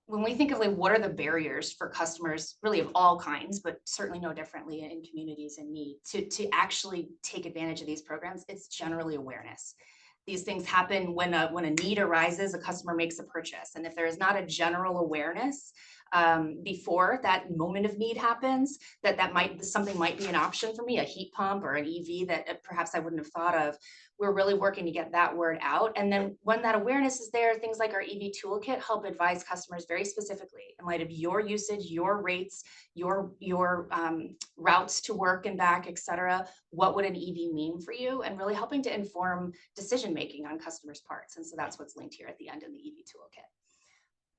When we think of like what are the barriers for customers really of all kinds, but certainly no differently in communities in need to actually take advantage of these programs, it's generally awareness. These things happen when a need arises, a customer makes a purchase. And if there is not a general awareness before that moment of need happens, something might be an option for me, a heat pump or an EV that perhaps I wouldn't have thought of. We're really working to get that word out. And then when that awareness is there, things like our EV toolkit help advise customers very specifically in light of your usage, your rates, your routes to work and back, et cetera. What would an EV mean for you? And really helping to inform decision-making on customers' parts. And so that's what's linked here at the end in the EV toolkit.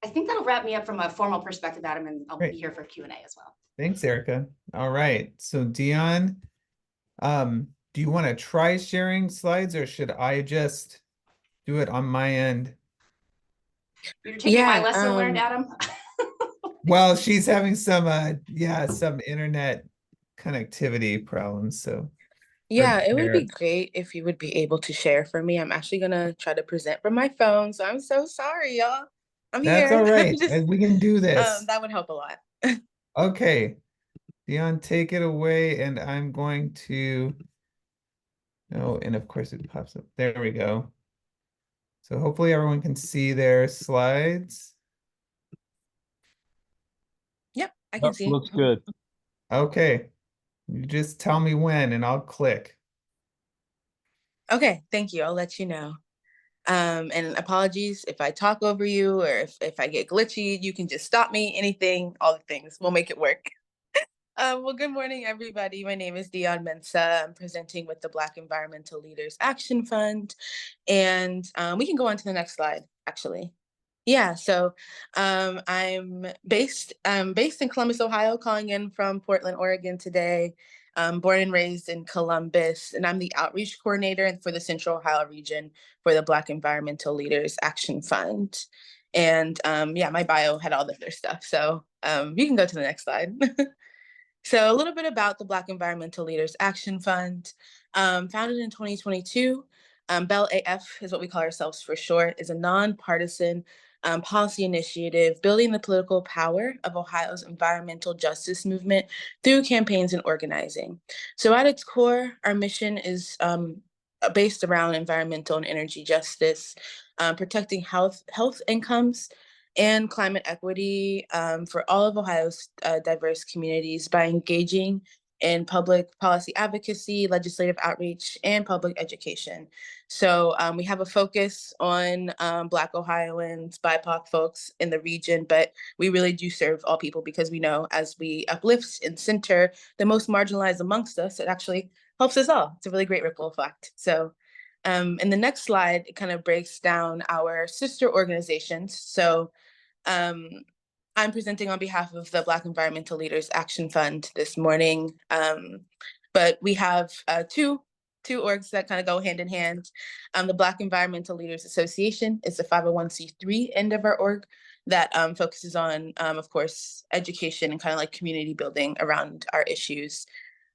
I think that'll wrap me up from a formal perspective, Adam, and I'll be here for Q&A as well. Thanks, Erica. All right. So Dion, do you want to try sharing slides, or should I just do it on my end? You're taking my lesson learned, Adam? Well, she's having some internet connectivity problems, so. Yeah, it would be great if you would be able to share for me. I'm actually gonna try to present from my phone, so I'm so sorry, y'all. That's here. all right. We can do this. That would help a lot. Okay. Dion, take it away, and I'm going to, oh, and of course it pops up. There we go. So hopefully everyone can see their slides. Yep, I can see. Looks good. Okay. You just tell me when and I'll click. Okay, thank you. I'll let you know. And apologies if I talk over you or if I get glitchy, you can just stop me, anything, all the things. We'll make it work. Well, good morning, everybody. My name is Dion Mensa. I'm presenting with the Black Environmental Leaders Action Fund. And we can go on to the next slide, actually. Yeah, so I'm based in Columbus, Ohio, calling in from Portland, Oregon today. Born and raised in Columbus, and I'm the outreach coordinator for the Central Ohio region for the Black Environmental Leaders Action Fund. And yeah, my bio had all the other stuff. So you can go to the next slide. So a little bit about the Black Environmental Leaders Action Fund, founded in 2022. BEL AF is what we call ourselves for short, is a nonpartisan policy initiative building the political power of Ohio's environmental justice movement through campaigns and organizing. So at its core, our mission is based around environmental and energy justice, protecting health incomes, and climate equity for all of Ohio's diverse communities by engaging in public policy advocacy, legislative outreach, and public education. So we have a focus on Black Ohioans, BIPOC folks in the region, but we really do serve all people because we know as we uplift and center the most marginalized amongst us, it actually helps us all. It's a really great ripple effect. So in the next slide, it kind of breaks down our sister organizations. So I'm presenting on behalf of the Black Environmental Leaders Action Fund this morning, but we have two orgs that kind of go hand in hand. The Black Environmental Leaders Association is the 501c3 end of our org that focuses on, of course, education and kind of like community building around our issues.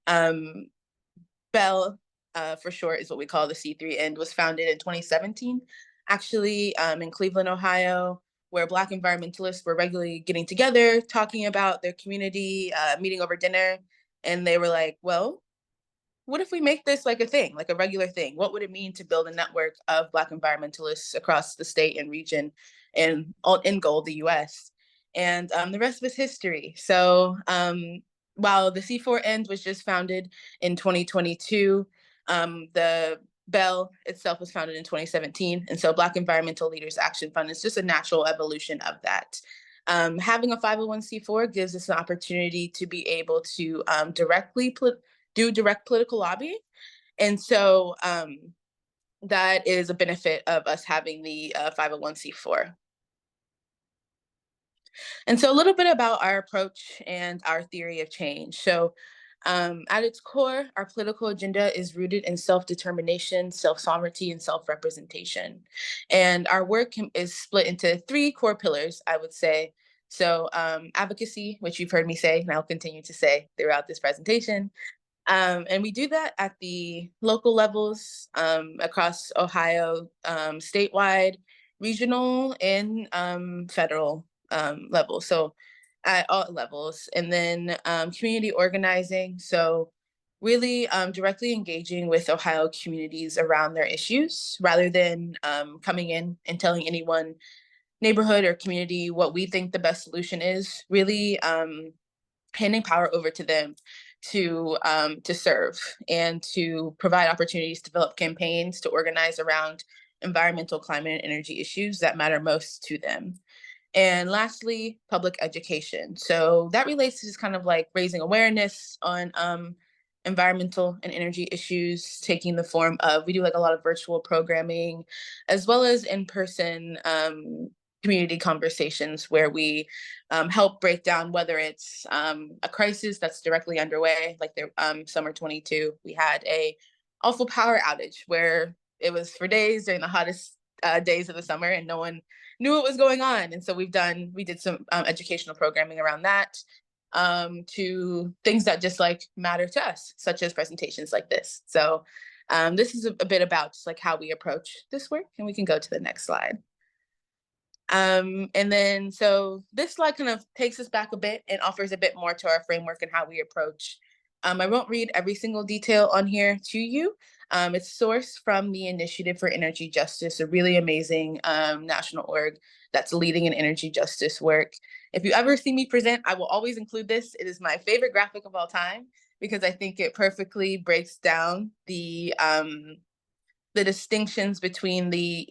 BEL, for short, is what we call the C3 end, was founded in 2017, actually in Cleveland, Ohio, where Black environmentalists were regularly getting together, talking about their community, meeting over dinner. And they were like, well, what if we make this like a thing, like a regular thing? What would it mean to build a network of Black environmentalists across the state and region and in goal, the US? And the rest of is history. So while the C4N was just founded in 2022, the Bell itself was founded in 2017. And so Black Environmental Leaders Action Fund is just a natural evolution of that. Having a 501c4 gives us an opportunity to be able to do direct political lobbying. And so that is a benefit of us having the 501c4. And so a little bit about our approach and our theory of change. So at its core, our political agenda is rooted in self-determination, self-sovereignty, and self-representation. And our work is split into 3 core pillars, I would say. So advocacy, which you've heard me say, and I'll continue to say throughout this presentation. And we do that at the local levels across Ohio, statewide, regional, and federal level. So at all levels. And then community organizing. So really directly engaging with Ohio communities around their issues rather than coming in and telling anyone neighborhood or community what we think the best solution is, really handing power over to them to serve and to provide opportunities to develop campaigns to organize around environmental, climate, and energy issues that matter most to them. And lastly, public education. So that relates to just kind of like raising awareness on environmental and energy issues, taking the form of, we do like a lot of virtual programming, as well as in-person community conversations where we help break down whether it's a crisis that's directly underway, like the summer 22, we had a awful power outage where it was for days during the hottest days of the summer and no one knew what was going on. And so we did some educational programming around that to things that just like matter to us, such as presentations like this. So this is a bit about just like how we approach this work, and we can go to the next slide. And then, so this slide kind of takes us back a bit and offers a bit more to our framework and how we approach. I won't read every single detail on here to you. It's sourced from the Initiative for Energy Justice, a really amazing national org that's leading in energy justice work. If you ever see me present, I will always include this. It is my favorite graphic of all time because I think it perfectly breaks down the distinctions between the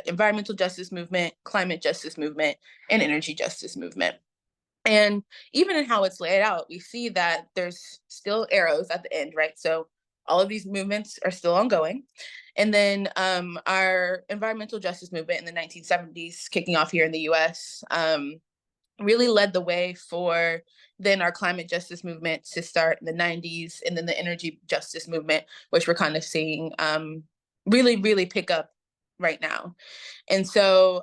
environmental justice movement, climate justice movement, and energy justice movement. And even in how it's laid out, we see that there's still arrows at the end, right? So all of these movements are still ongoing. And then our environmental justice movement in the 1970s, kicking off here in the US, really led the way for then our climate justice movement to start in the 90s, and then the energy justice movement, which we're kind of seeing really, really pick up right now. And so,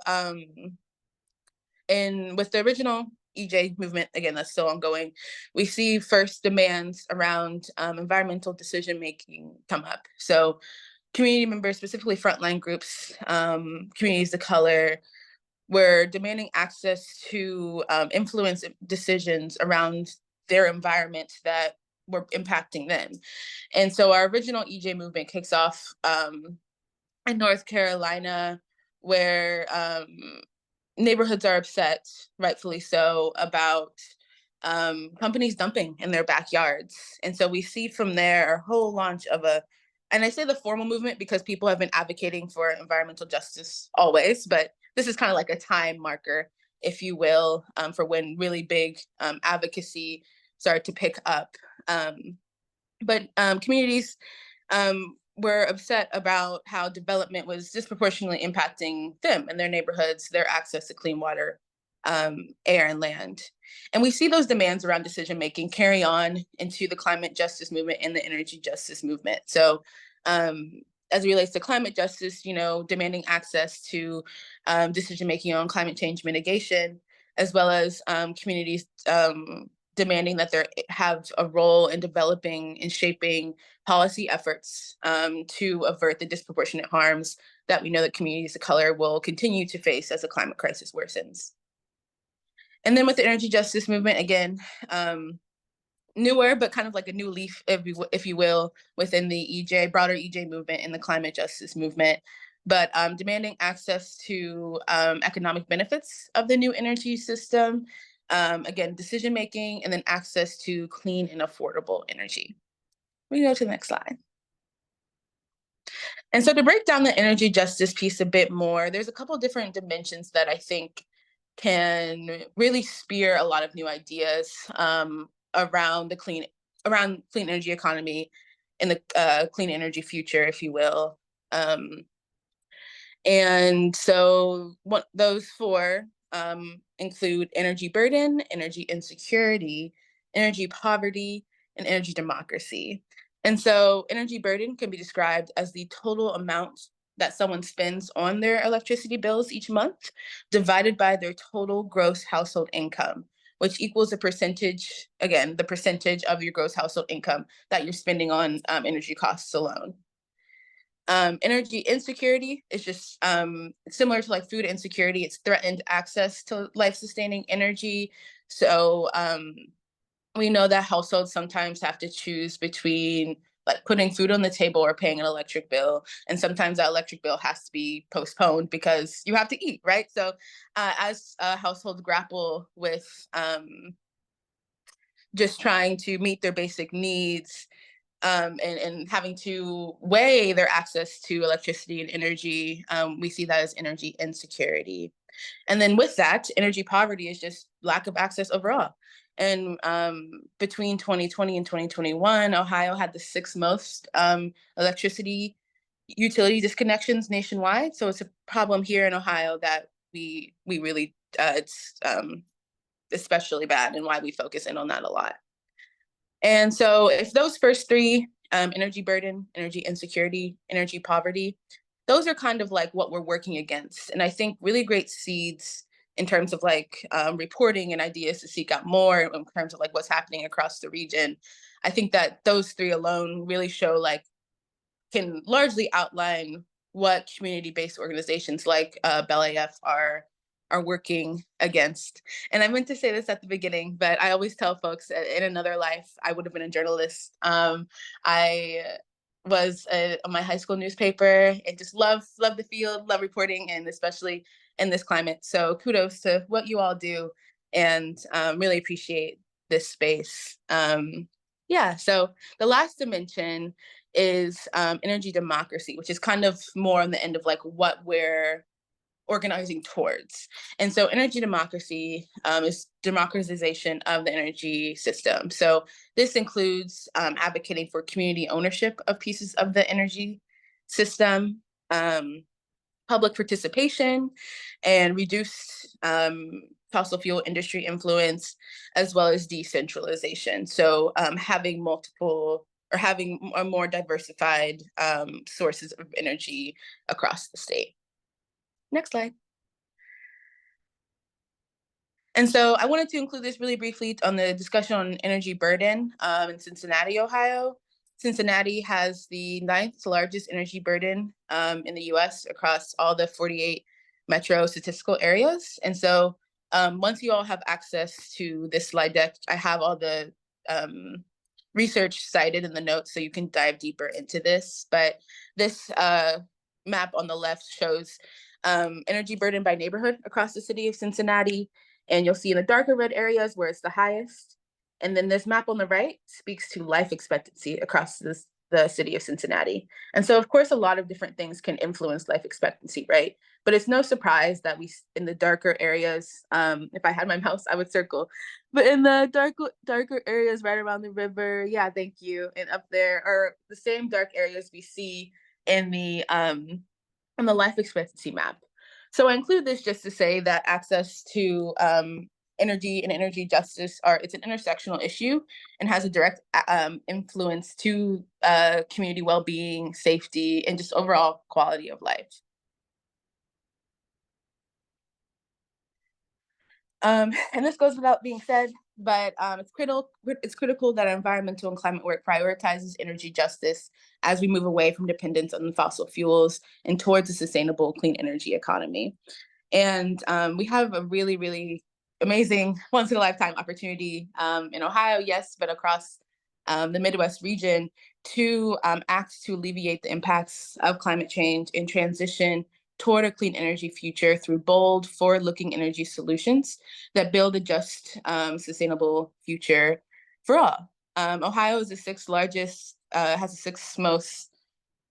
and with the original EJ movement, again, that's still ongoing, we see first demands around environmental decision-making come up. So community members, specifically frontline groups, communities of color, were demanding access to influence decisions around their environment that were impacting them. And so our original EJ movement kicks off in North Carolina, where neighborhoods are upset, rightfully so, about companies dumping in their backyards. And so we see from there a whole launch of and I say the formal movement because people have been advocating for environmental justice always, but this is kind of like a time marker, if you will, for when really big advocacy started to pick up. But communities were upset about how development was disproportionately impacting them and their neighborhoods, their access to clean water, air, and land. And we see those demands around decision-making carry on into the climate justice movement and the energy justice movement. So as it relates to climate justice, demanding access to decision-making on climate change mitigation, as well as communities demanding that they have a role in developing and shaping policy efforts to avert the disproportionate harms that we know that communities of color will continue to face as the climate crisis worsens. And then with the energy justice movement, again, newer, but kind of like a new leaf, if you will, within the broader EJ movement and the climate justice movement, but demanding access to economic benefits of the new energy system, again, decision-making, and then access to clean and affordable energy. We can go to the next slide. And so to break down the energy justice piece a bit more, there's a couple different dimensions that I think can really spear a lot of new ideas around the clean energy economy and the clean energy future, if you will. And so those four include energy burden, energy insecurity, energy poverty, and energy democracy. And so energy burden can be described as the total amount that someone spends on their electricity bills each month divided by their total gross household income, which equals a percentage, again, the percentage of your gross household income that you're spending on energy costs alone. Energy insecurity is just similar to like food insecurity. It's threatened access to life-sustaining energy. So we know that households sometimes have to choose between like putting food on the table or paying an electric bill. And sometimes that electric bill has to be postponed because you have to eat, right? So as households grapple with just trying to meet their basic needs, and having to weigh their access to electricity and energy, we see that as energy insecurity. And then with that, energy poverty is just lack of access overall. And between 2020 and 2021, Ohio had the 6th most electricity utility disconnections nationwide. So it's a problem here in Ohio that we really, it's especially bad, and why we focus in on that a lot. And so if those first three, energy burden, energy insecurity, energy poverty, those are kind of like what we're working against. And I think really great seeds in terms of like reporting and ideas to seek out more in terms of like what's happening across the region. I think that those three alone really show like, can largely outline what community-based organizations like Bell AF are working against. And I meant to say this at the beginning, but I always tell folks in another life, I would have been a journalist. I was on my high school newspaper and just love the field, love reporting, and especially in this climate. So kudos to what you all do, and really appreciate this space. Yeah, so the last dimension is energy democracy, which is kind of more on the end of like what we're organizing towards. And so energy democracy is democratization of the energy system. So this includes advocating for community ownership of pieces of the energy system, public participation, and reduced fossil fuel industry influence, as well as decentralization. So having multiple or having a more diversified sources of energy across the state. Next slide. And so I wanted to include this really briefly on the discussion on energy burden in Cincinnati, Ohio. Cincinnati has the 9th largest energy burden in the US across all the 48 metro statistical areas. And so once you all have access to this slide deck, I have all the research cited in the notes so you can dive deeper into this. But this map on the left shows energy burden by neighborhood across the city of Cincinnati. And you'll see in the darker red areas where it's the highest. And then this map on the right speaks to life expectancy across the city of Cincinnati. And so, of course, a lot of different things can influence life expectancy, right? But it's no surprise that in the darker areas, if I had my mouse, I would circle. But in the darker areas right around the river, yeah, thank you. And up there are the same dark areas we see in the life expectancy map. So I include this just to say that access to energy and energy justice it's an intersectional issue and has a direct influence to community well-being, safety, and just overall quality of life. And this goes without being said, but it's critical that environmental and climate work prioritizes energy justice as we move away from dependence on fossil fuels and towards a sustainable clean energy economy. And we have a really, really amazing once-in-a-lifetime opportunity in Ohio, yes, but across the Midwest region to act to alleviate the impacts of climate change and transition toward a clean energy future through bold, forward-looking energy solutions that build a just, sustainable future for all. Ohio is the sixth largest, has the sixth most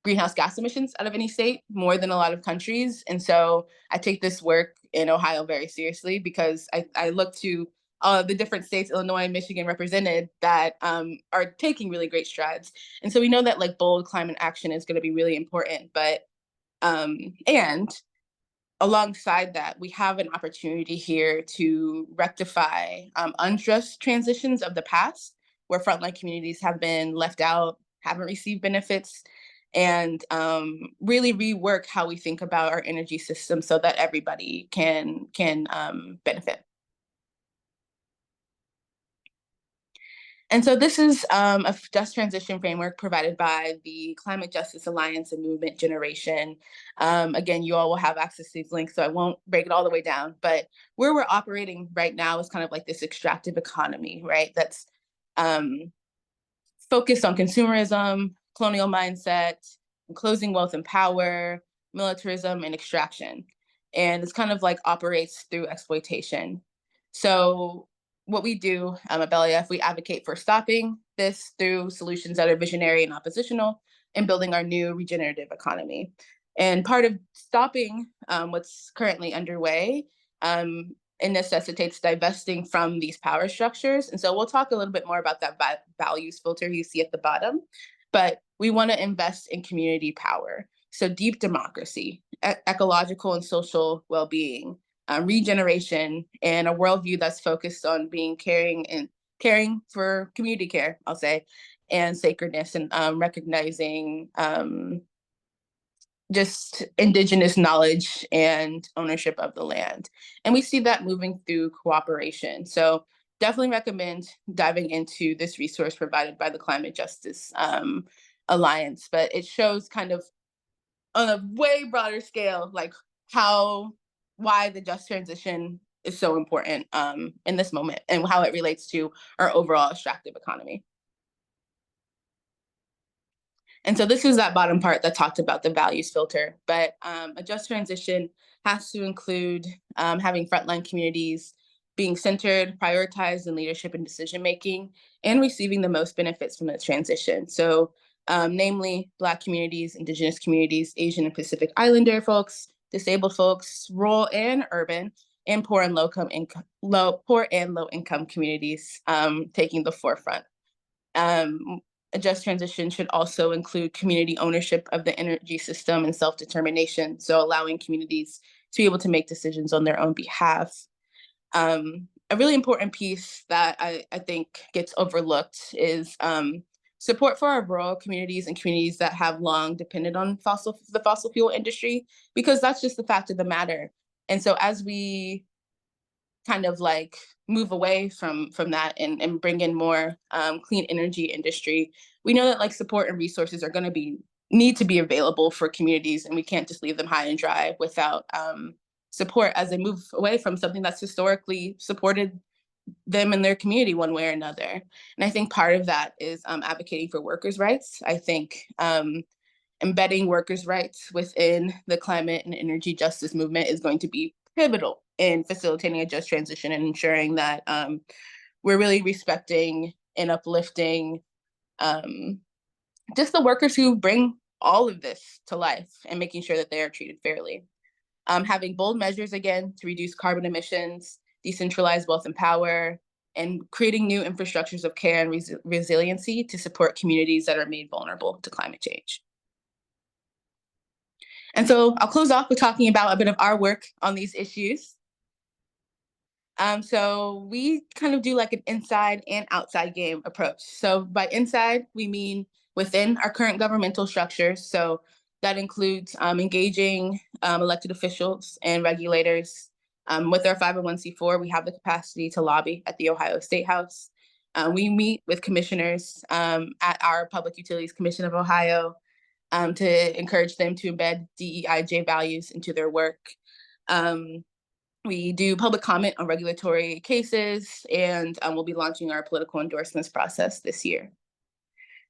greenhouse gas emissions out of any state, more than a lot of countries. And so I take this work in Ohio very seriously because I look to the different states, Illinois and Michigan represented, that are taking really great strides. And so we know that like bold climate action is going to be really important. But and alongside that, we have an opportunity here to rectify unjust transitions of the past, where frontline communities have been left out, haven't received benefits, and really rework how we think about our energy system so that everybody can benefit. And so this is a just transition framework provided by the Climate Justice Alliance and Movement Generation. Again, you all will have access to these links, so I won't break it all the way down. But where we're operating right now is kind of like this extractive economy, right? That's focused on consumerism, colonial mindset, enclosing wealth and power, militarism, and extraction. And it's kind of like operates through exploitation. So what we do at BELIF, we advocate for stopping this through solutions that are visionary and oppositional and building our new regenerative economy. And part of stopping what's currently underway, it necessitates divesting from these power structures. And so we'll talk a little bit more about that values filter you see at the bottom, but we want to invest in community power. So deep democracy, ecological and social well-being, regeneration, and a worldview that's focused on being caring for community care, I'll say, and sacredness, and recognizing just indigenous knowledge and ownership of the land. And we see that moving through cooperation. So definitely recommend diving into this resource provided by the Climate Justice Alliance, but it shows kind of on a way broader scale, like why the just transition is so important in this moment and how it relates to our overall extractive economy. And so this is that bottom part that talked about the values filter, but a just transition has to include having frontline communities being centered, prioritized in leadership and decision-making, and receiving the most benefits from the transition. So namely Black communities, Indigenous communities, Asian and Pacific Islander folks, disabled folks, rural and urban, and poor and low income communities taking the forefront. A just transition should also include community ownership of the energy system and self-determination, so allowing communities to be able to make decisions on their own behalf. A really important piece that I think gets overlooked is support for our rural communities and communities that have long depended on the fossil fuel industry, because that's just the fact of the matter. And so as we kind of like move away from that and bring in more clean energy industry, we know that like support and resources are going to need to be available for communities, and we can't just leave them high and dry without support as they move away from something that's historically supported them and their community one way or another. And I think part of that is advocating for workers' rights. I think embedding workers' rights within the climate and energy justice movement is going to be pivotal in facilitating a just transition and ensuring that we're really respecting and uplifting just the workers who bring all of this to life and making sure that they are treated fairly. Having bold measures, again, to reduce carbon emissions, decentralize wealth and power, and creating new infrastructures of care and resiliency to support communities that are made vulnerable to climate change. And so I'll close off with talking about a bit of our work on these issues. So we kind of do like an inside and outside game approach. So by inside, we mean within our current governmental structures. So that includes engaging elected officials and regulators. With our 501c4, we have the capacity to lobby at the Ohio State House. We meet with commissioners at our Public Utilities Commission of Ohio to encourage them to embed DEIJ values into their work. We do public comment on regulatory cases, and we'll be launching our political endorsements process this year.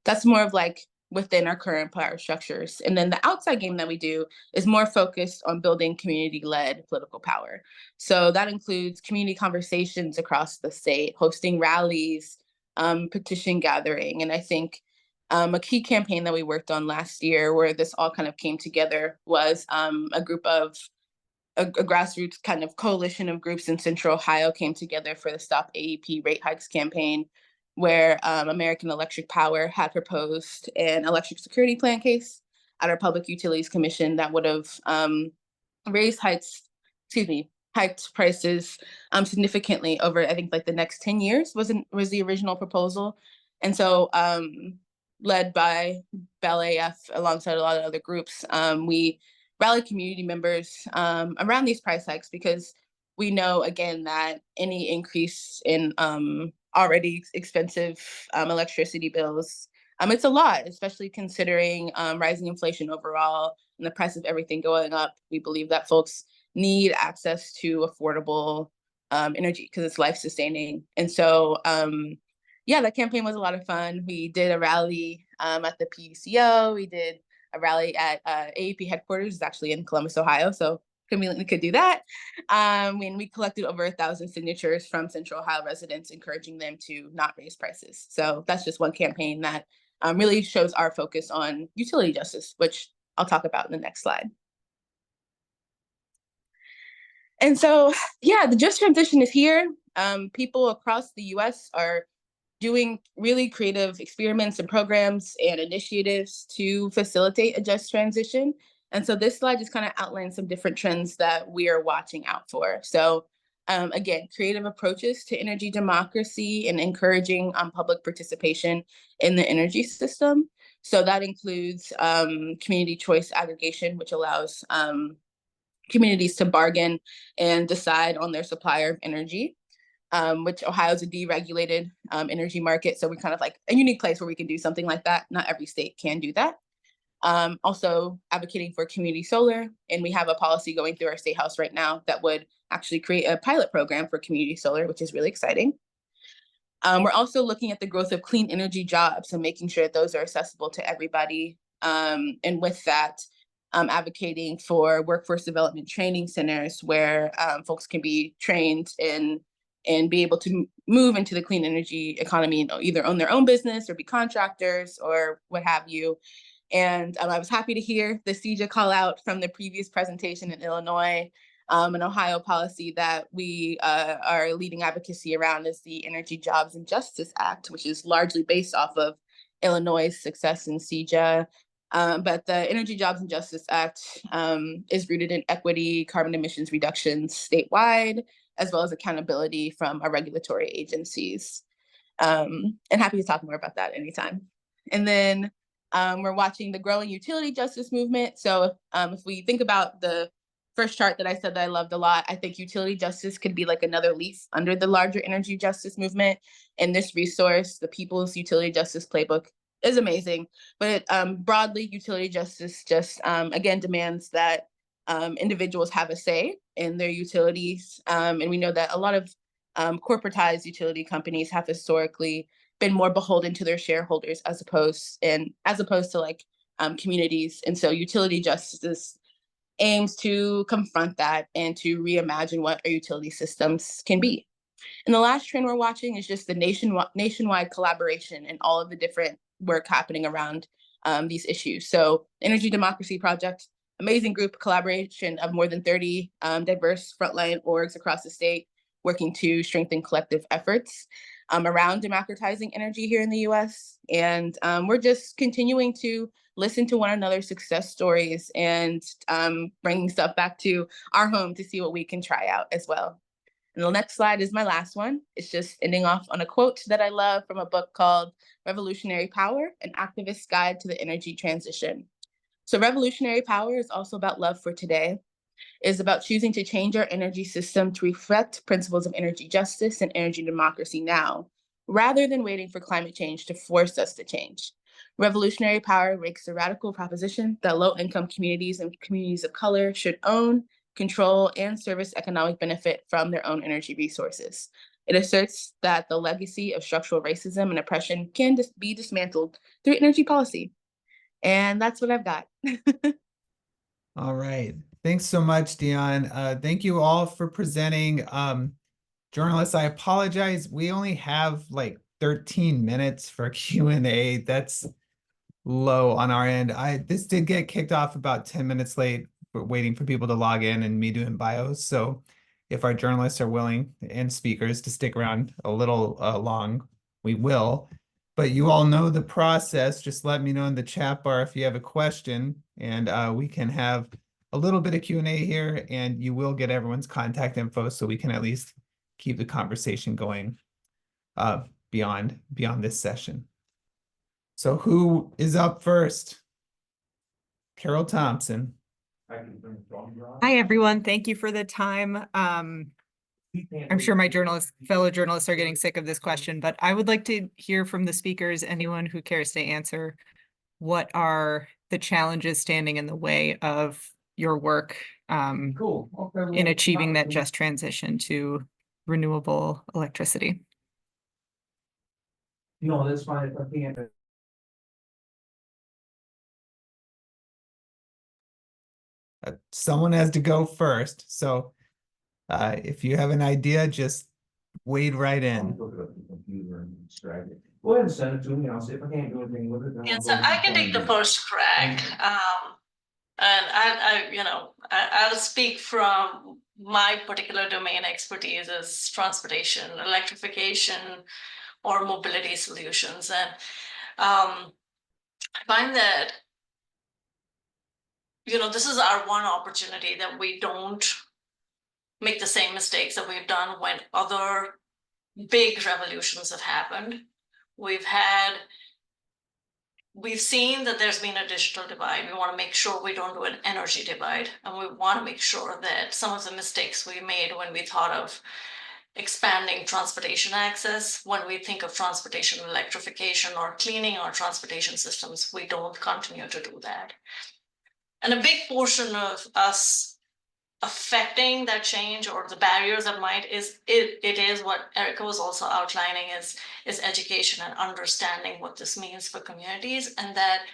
That's more of like within our current power structures. And then the outside game that we do is more focused on building community-led political power. So that includes community conversations across the state, hosting rallies, petition gathering. And I think a key campaign that we worked on last year where this all kind of came together was a group of a grassroots kind of coalition of groups in Central Ohio came together for the Stop AEP Rate Hikes campaign, where American Electric Power had proposed an electric security plan case at our Public Utilities Commission that would have hiked prices significantly over, I think, like the next 10 years was the original proposal. And so led by Bell AF alongside a lot of other groups, we rallied community members around these price hikes because we know, again, that any increase in already expensive electricity bills, it's a lot, especially considering rising inflation overall and the price of everything going up. We believe that folks need access to affordable energy because it's life-sustaining. And so, yeah, that campaign was a lot of fun. We did a rally at the PUCO. We did a rally at AEP headquarters, is actually in Columbus, Ohio, so conveniently could do that. And we collected over 1,000 signatures from Central Ohio residents, encouraging them to not raise prices. So that's just one campaign that really shows our focus on utility justice, which I'll talk about in the next slide. And so, yeah, the just transition is here. People across the US are doing really creative experiments and programs and initiatives to facilitate a just transition. And so this slide just kind of outlines some different trends that we are watching out for. So again, creative approaches to energy democracy and encouraging public participation in the energy system. So that includes community choice aggregation, which allows communities to bargain and decide on their supplier of energy. Which Ohio's a deregulated energy market. So we're kind of like a unique place where we can do something like that. Not every state can do that. Also advocating for community solar. And we have a policy going through our state house right now that would actually create a pilot program for community solar, which is really exciting. We're also looking at the growth of clean energy jobs and making sure that those are accessible to everybody. And with that, advocating for workforce development training centers where folks can be trained in and be able to move into the clean energy economy, either own their own business or be contractors or what have you. And I was happy to hear the CEJA call out from the previous presentation in Illinois. An Ohio policy that we are leading advocacy around is the Energy Jobs and Justice Act, which is largely based off of Illinois' success in CEJA. But the Energy Jobs and Justice Act is rooted in equity, carbon emissions reductions statewide, as well as accountability from our regulatory agencies. And happy to talk more about that anytime. And then we're watching the growing utility justice movement. So if we think about the first chart that I said that I loved a lot, I think utility justice could be like another leaf under the larger energy justice movement. And this resource, the People's Utility Justice Playbook, is amazing. But broadly, utility justice just, again, demands that individuals have a say in their utilities. And we know that a lot of corporatized utility companies have historically been more beholden to their shareholders as opposed to like communities. And so utility justice aims to confront that and to reimagine what our utility systems can be. And the last trend we're watching is just the nationwide collaboration and all of the different work happening around these issues. So Energy Democracy Project, amazing group collaboration of more than 30 diverse frontline orgs across the state working to strengthen collective efforts around democratizing energy here in the US. And we're just continuing to listen to one another's success stories and bringing stuff back to our home to see what we can try out as well. And the next slide is my last one. It's just ending off on a quote that I love from a book called Revolutionary Power, An Activist's Guide to the Energy Transition. So revolutionary power is also about love for today. It is about choosing to change our energy system to reflect principles of energy justice and energy democracy now, rather than waiting for climate change to force us to change. Revolutionary power makes the radical proposition that low-income communities and communities of color should own, control, and service economic benefit from their own energy resources. It asserts that the legacy of structural racism and oppression can be dismantled through energy policy. And that's what I've got. All right. Thanks so much, Dion. Thank you all for presenting. Journalists, I apologize. We only have like 13 minutes for Q&A. That's low on our end. This did get kicked off about 10 minutes late, but waiting for people to log in and me doing bios. So if our journalists are willing and speakers to stick around a little long, we will. But you all know the process. Just let me know in the chat bar if you have a question, and we can have a little bit of Q&A here, and you will get everyone's contact info so we can at least keep the conversation going beyond this session. So who is up first? Carol Thompson. Hi, everyone. Thank you for the time. I'm sure my fellow journalists are getting sick of this question, but I would like to hear from the speakers, anyone who cares to answer, what are the challenges standing in the way of your work in achieving that just transition to renewable electricity? No, that's fine if I can't. Someone has to go first. So if you have an idea, just wade right in. Go to the computer and extract it. Go ahead and send it to me. I'll see if I can't do anything with it. then I'll Yes, go so I and can take the find it. first crack. And I'll speak from my particular domain expertise is transportation, electrification, or mobility solutions. And I find that, this is our one opportunity that we don't make the same mistakes that we've done when other big revolutions have happened. We've seen that there's been a digital divide. We want to make sure we don't do an energy divide. And we want to make sure that some of the mistakes we made when we thought of expanding transportation access, when we think of transportation electrification or cleaning our transportation systems, we don't continue to do that. And a big portion of us affecting that change or the barriers that might it is what Erica was also outlining is education and understanding what this means for communities, and that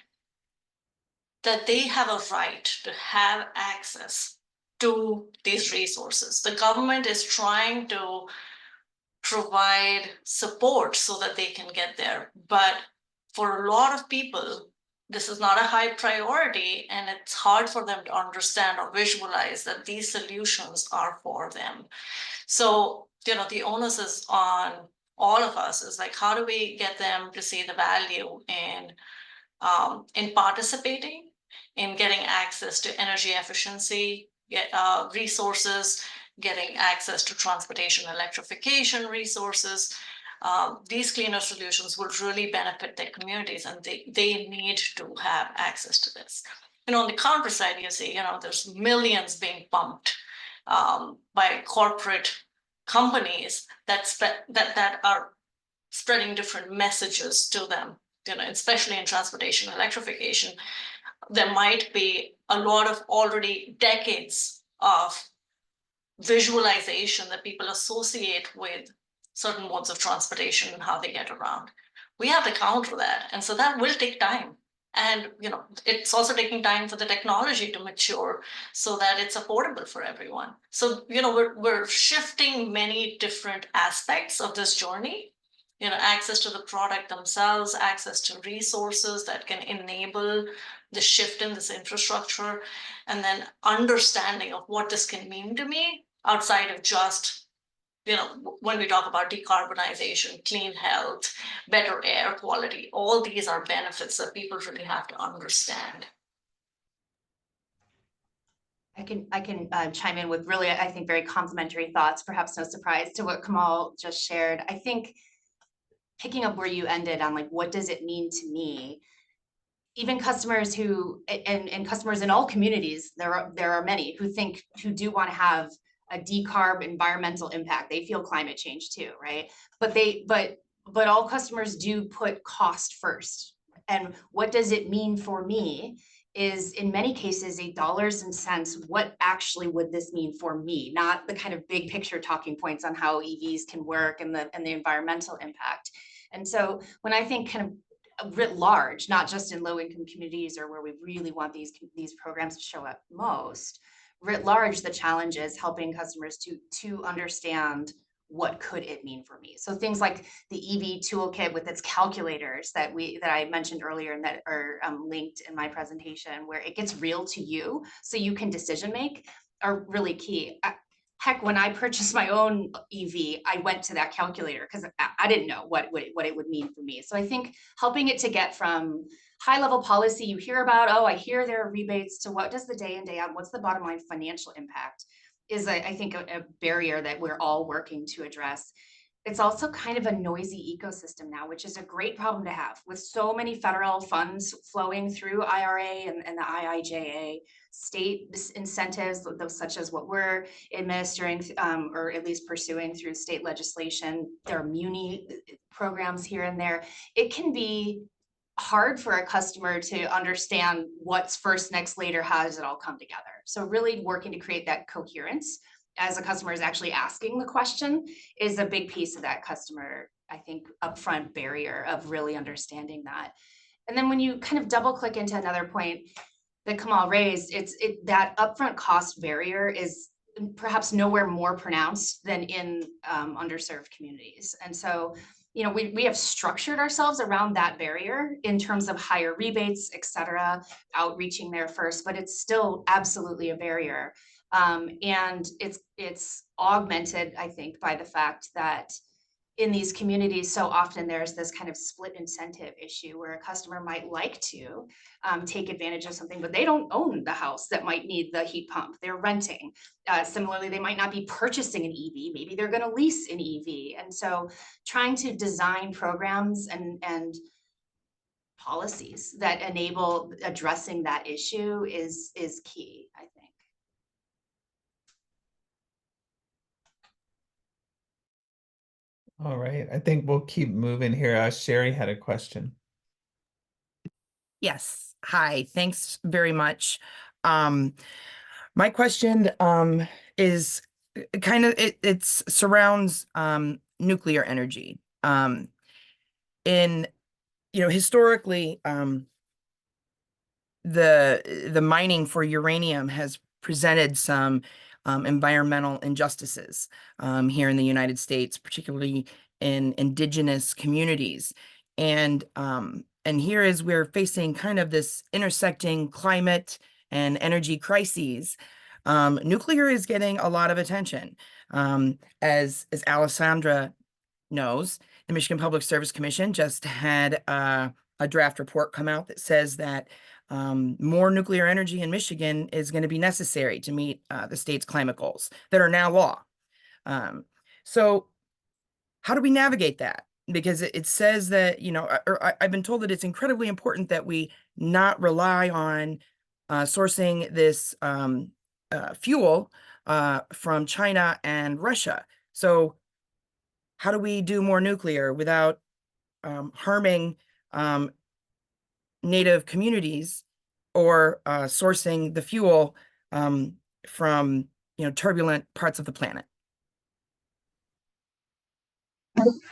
they have a right to have access to these resources. The government is trying to provide support so that they can get there, but for a lot of people, this is not a high priority, and it's hard for them to understand or visualize that these solutions are for them. So, the onus is on all of us, is like, how do we get them to see the value in participating, in getting access to energy efficiency, resources, getting access to transportation electrification resources. These cleaner solutions will really benefit their communities, and they need to have access to this. And on the counter side, you see, there's millions being pumped by corporate companies that are spreading different messages to them, especially in transportation electrification. There might be a lot of already decades of visualization that people associate with certain modes of transportation and how they get around. We have to counter that. And so that will take time. And, it's also taking time for the technology to mature so that it's affordable for everyone. So, we're shifting many different aspects of this journey, access to the product themselves, access to resources that can enable the shift in this infrastructure, and then understanding of what this can mean to me outside of just, when we talk about decarbonization, clean health, better air quality, all these are benefits that people really have to understand. I can chime in with really, I think, very complimentary thoughts, perhaps no surprise to what Kamal just shared. I think picking up where you ended on, like, what does it mean to me? Even customers who, and customers in all communities, there are many who do want to have a decarb environmental impact. They feel climate change too, right? But all customers do put cost first. And what does it mean for me is, in many cases, a dollars and cents. What actually would this mean for me? Not the kind of big picture talking points on how EVs can work and the environmental impact. And so when I think kind of writ large, not just in low-income communities or where we really want these programs to show up most. Writ large, the challenge is helping customers to understand what could it mean for me. So things like the EV toolkit with its calculators that I mentioned earlier and that are linked in my presentation, where it gets real to you so you can decision make, are really key. Heck, when I purchased my own EV, I went to that calculator because I didn't know what it would mean for me. So I think helping it to get from high level policy you hear about, oh, I hear there are rebates, to what does the day in, day out, what's the bottom line financial impact, is I think a barrier that we're all working to address. It's also kind of a noisy ecosystem now, which is a great problem to have, with so many federal funds flowing through IRA and the IIJA, state incentives, such as what we're administering or at least pursuing through state legislation. There are muni programs here and there. It can be hard for a customer to understand what's first, next, later, how does it all come together? So really working to create that coherence as a customer is actually asking the question is a big piece of that customer, I think, upfront barrier of really understanding that. And then when you kind of double click into another point that Kamal raised, that upfront cost barrier is perhaps nowhere more pronounced than in underserved communities. And so, you know, we have structured ourselves around that barrier in terms of higher rebates, et cetera, outreaching there first, but it's still absolutely a barrier. And it's augmented, I think, by the fact that in these communities, so often there's this kind of split incentive issue where a customer might like to take advantage of something, but they don't own the house that might need the heat pump. They're renting. Similarly, they might not be purchasing an EV. Maybe they're going to lease an EV. And so trying to design programs and policies that enable addressing that issue is key, I think. All right, I think we'll keep moving here. Sherry had a question. Yes. Hi, thanks very much. My question is kind of it surrounds nuclear historically, the mining for uranium has presented some environmental injustices here in the United States, particularly in indigenous communities. And here as we're facing kind of this intersecting climate and energy crises, nuclear is getting a lot of attention. As Alessandra knows, the Michigan Public Service Commission just had a draft report come out that says that more nuclear energy in Michigan is going to be necessary to meet the state's climate goals that are now law. So how do we navigate that? Because it says that, you know, I've been told that it's incredibly important that we not rely on sourcing this fuel from China and Russia. So how do we do more nuclear without harming Native communities or sourcing the fuel from, you know, turbulent parts of the planet?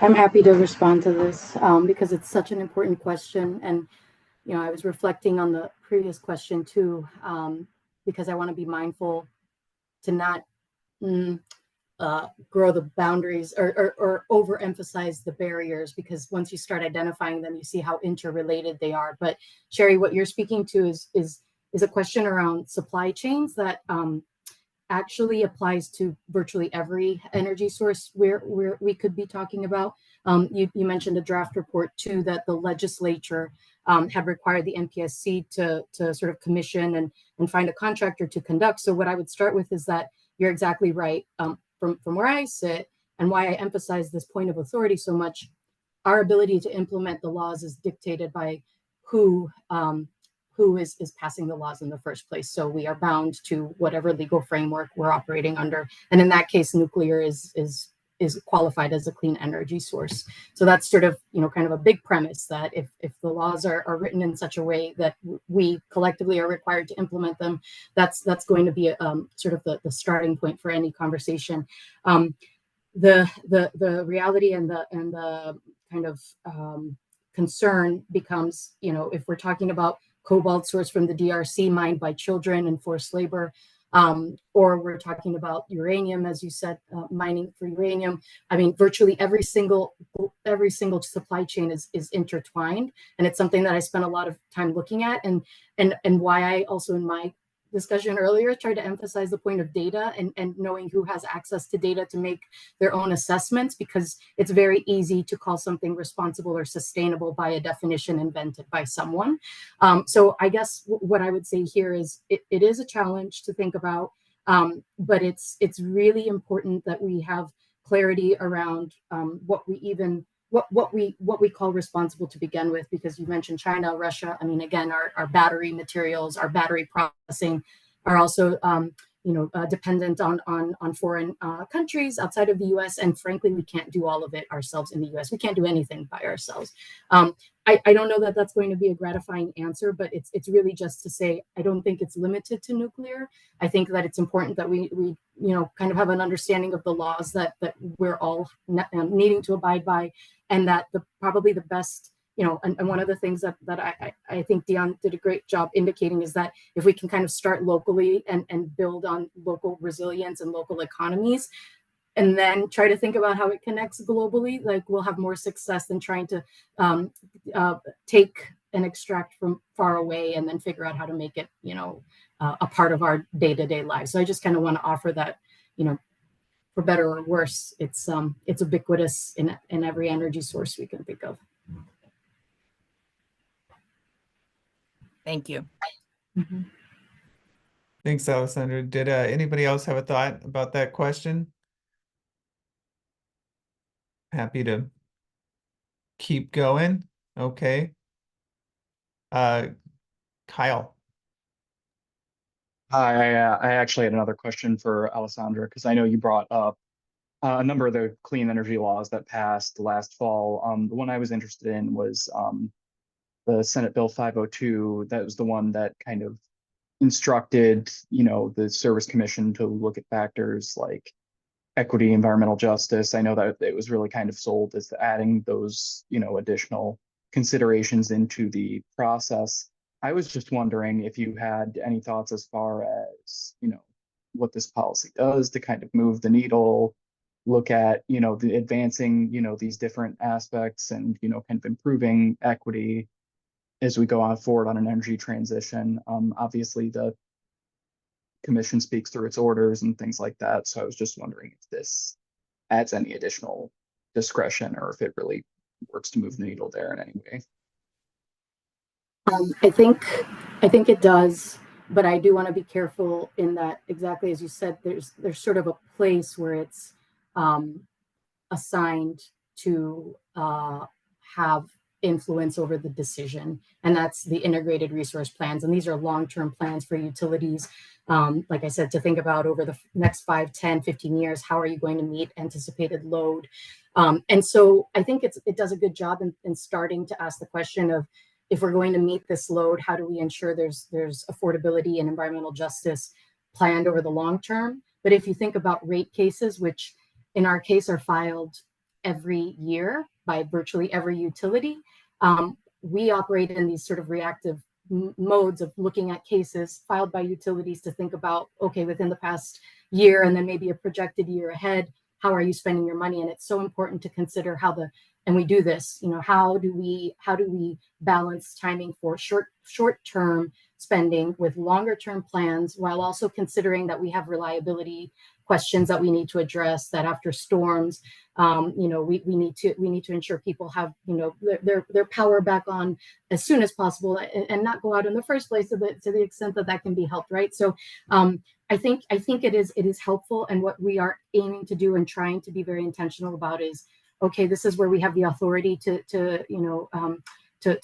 I'm happy to respond to this because it's such an important question. And, you know, I was reflecting on the previous question too, because I want to be mindful to not grow the boundaries or overemphasize the barriers, because once you start identifying them, you see how interrelated they are. But Sherry, what you're speaking to is a question around supply chains that actually applies to virtually every energy source where we could be talking about. You mentioned a draft report too that the legislature had required the MPSC to sort of commission and find a contractor to conduct. So what I would start with is that you're exactly right. From where I sit and why I emphasize this point of authority so much, our ability to implement the laws is dictated by who is passing the laws in the first place. So we are bound to whatever legal framework we're operating under. And in that case, nuclear is qualified as a clean energy source. So that's sort of, you know, kind of a big premise that if the laws are written in such a way that we collectively are required to implement them, that's going to be sort of the starting point for any conversation. The reality and the kind of concern becomes, if we're talking about cobalt sourced from the DRC mined by children and forced labor, or we're talking about uranium, as you said, mining for uranium. I mean, virtually every single supply chain is intertwined, and it's something that I spent a lot of time looking at, and why I also in my discussion earlier tried to emphasize the point of data and knowing who has access to data to make their own assessments, because it's very easy to call something responsible or sustainable by a definition invented by someone. So I guess what I would say here is it is a challenge to think about, but it's really important that we have clarity around what we call responsible to begin with, because you mentioned China, Russia. I mean, again, our battery materials, our battery processing are also dependent on foreign countries outside of the US. And frankly, we can't do all of it ourselves in the US. We can't do anything by ourselves. I don't know that that's going to be a gratifying answer, but it's really just to say, I don't think it's limited to nuclear. I think that it's important that we kind of have an understanding of the laws that we're all needing to abide by, and that probably the best, and one of the things that I think Dion did a great job indicating is that if we can kind of start locally and build on local resilience and local economies, and then try to think about how it connects globally, like we'll have more success than trying to take and extract from far away and then figure out how to make it, a part of our day-to-day lives. So I just kind of want to offer that, for better or worse, it's ubiquitous in every energy source we can think of. Thank you. Mm-hmm. Thanks, Alessandra. Did anybody else have a thought about that question? Happy to keep going. Okay. Kyle. Hi, I actually had another question for Alessandra, because I know you brought up a number of the clean energy laws that passed last fall. The one I was interested in was the Senate Bill 502. That was the one that kind of instructed, the Service Commission to look at factors like equity, environmental justice. I know that it was really kind of sold as adding those, additional considerations into the process. I was just wondering if you had any thoughts as far as, what this policy does to kind of move the needle, look at, the advancing, these different aspects and, kind of improving equity as we go on forward on an energy transition. Obviously, the commission speaks through its orders and things like that. So I was just wondering if this adds any additional discretion or if it really works to move the needle there in any way. I think it does, but I do want to be careful in that, exactly as you said, there's sort of a place where it's assigned to have influence over the decision, and that's the integrated resource plans. And these are long-term plans for utilities. Like I said, to think about over the next 5, 10, 15 years, how are you going to meet anticipated load? And so I think it does a good job in starting to ask the question of, if we're going to meet this load, how do we ensure there's affordability and environmental justice planned over the long term? But if you think about rate cases, which in our case are filed every year by virtually every utility, we operate in these sort of reactive modes of looking at cases filed by utilities to think about, okay, within the past year and then maybe a projected year ahead, how are you spending your money? And it's so important to consider and we do this, how do we balance timing for short-term spending with longer-term plans, while also considering that we have reliability questions that we need to address, that after storms, we need to ensure people have, their power back on as soon as possible and not go out in the first place to the extent that can be helped, right? So I think it is helpful, and what we are aiming to do and trying to be very intentional about is, okay, this is where we have the authority to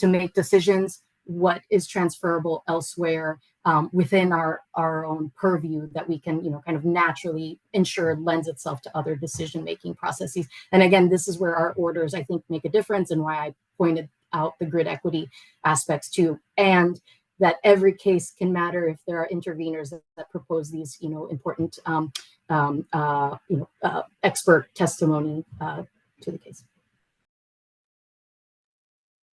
make decisions. What is transferable elsewhere within our own purview that we can, kind of naturally ensure lends itself to other decision-making processes. And again, this is where our orders, I think, make a difference, and why I pointed out the grid equity aspects too, and that every case can matter if there are interveners that propose these, important, expert testimony to the case.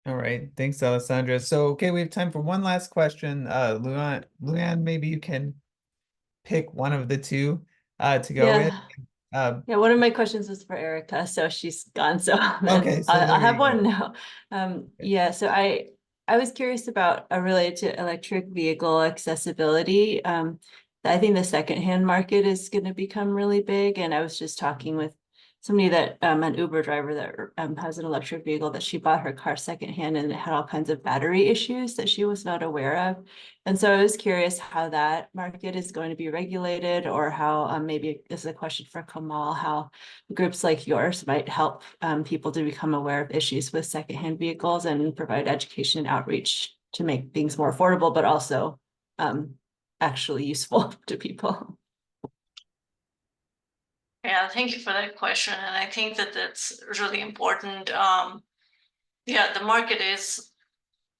All right, thanks, Alessandra. So, okay, we have time for one last question. Luann, maybe you can pick one of the two to go with. Yeah, one of my questions is for Erica, so she's gone. So Okay, so I'll there have you one go. now. Yeah, so I was curious about related to electric vehicle accessibility. I think the secondhand market is going to become really big, and I was just talking with somebody that an Uber driver that has an electric vehicle that she bought her car secondhand, and it had all kinds of battery issues that she was not aware of. And so I was curious how that market is going to be regulated, or how maybe this is a question for Kamal, how groups like yours might help people to become aware of issues with secondhand vehicles and provide education and outreach to make things more affordable, but also actually useful to people. Yeah, thank you for that question. And I think that that's really important. Yeah, the market is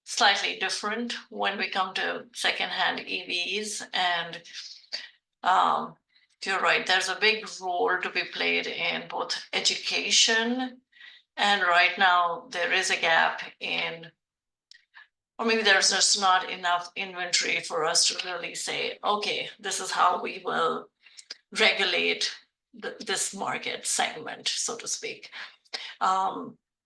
slightly different when we come to secondhand EVs. And you're right, there's a big role to be played in both education, and right now there is a gap in, or maybe there's just not enough inventory for us to really say, okay, this is how we will regulate this market segment, so to speak.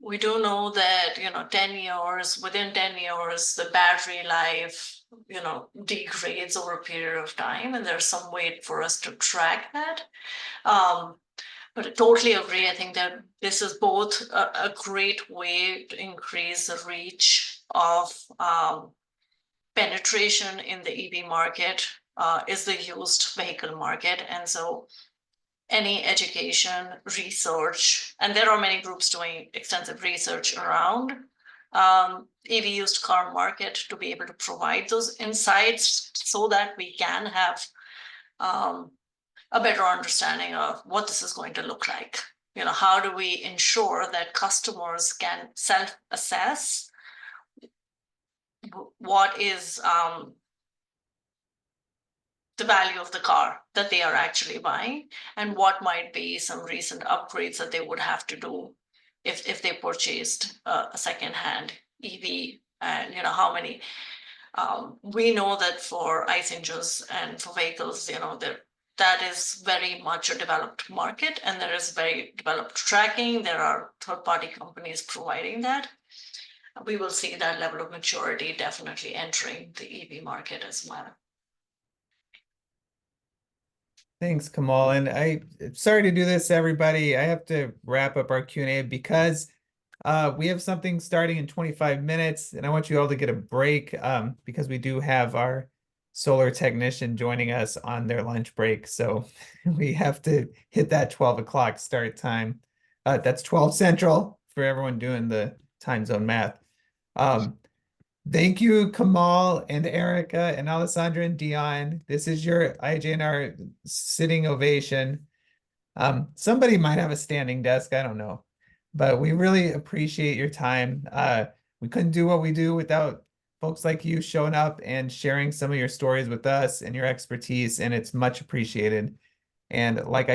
We do know that, 10 years, within 10 years, the battery life, degrades over a period of time, and there's some way for us to track that. But I totally agree. I think that this is both a great way to increase the reach of penetration in the EV market, is the used vehicle market. And so any education, research, and there are many groups doing extensive research around EV used car market to be able to provide those insights so that we can have a better understanding of what this is going to look like. How do we ensure that customers can self-assess what is the value of the car that they are actually buying, and what might be some recent upgrades that they would have to do if they purchased a secondhand EV, and how many. We know that for ICE engines and for vehicles, that is very much a developed market, and there is very developed tracking. There are third-party companies providing that. We will see that level of maturity definitely entering the EV market as well. Thanks, Kamal. And sorry to do this, everybody. I have to wrap up our Q&A because we have something starting in 25 minutes, and I want you all to get a break because we do have our solar technician joining us on their lunch break. So we have to hit that 12 o'clock start time. That's 12 Central for everyone doing the time zone math. Thank you, Kamal and Erica and Alessandra and Dion. This is your IJNR sitting ovation. Somebody might have a standing desk, I don't know. But we really appreciate your time. We couldn't do what we do without folks like you showing up and sharing some of your stories with us and your expertise, and it's much appreciated. And like I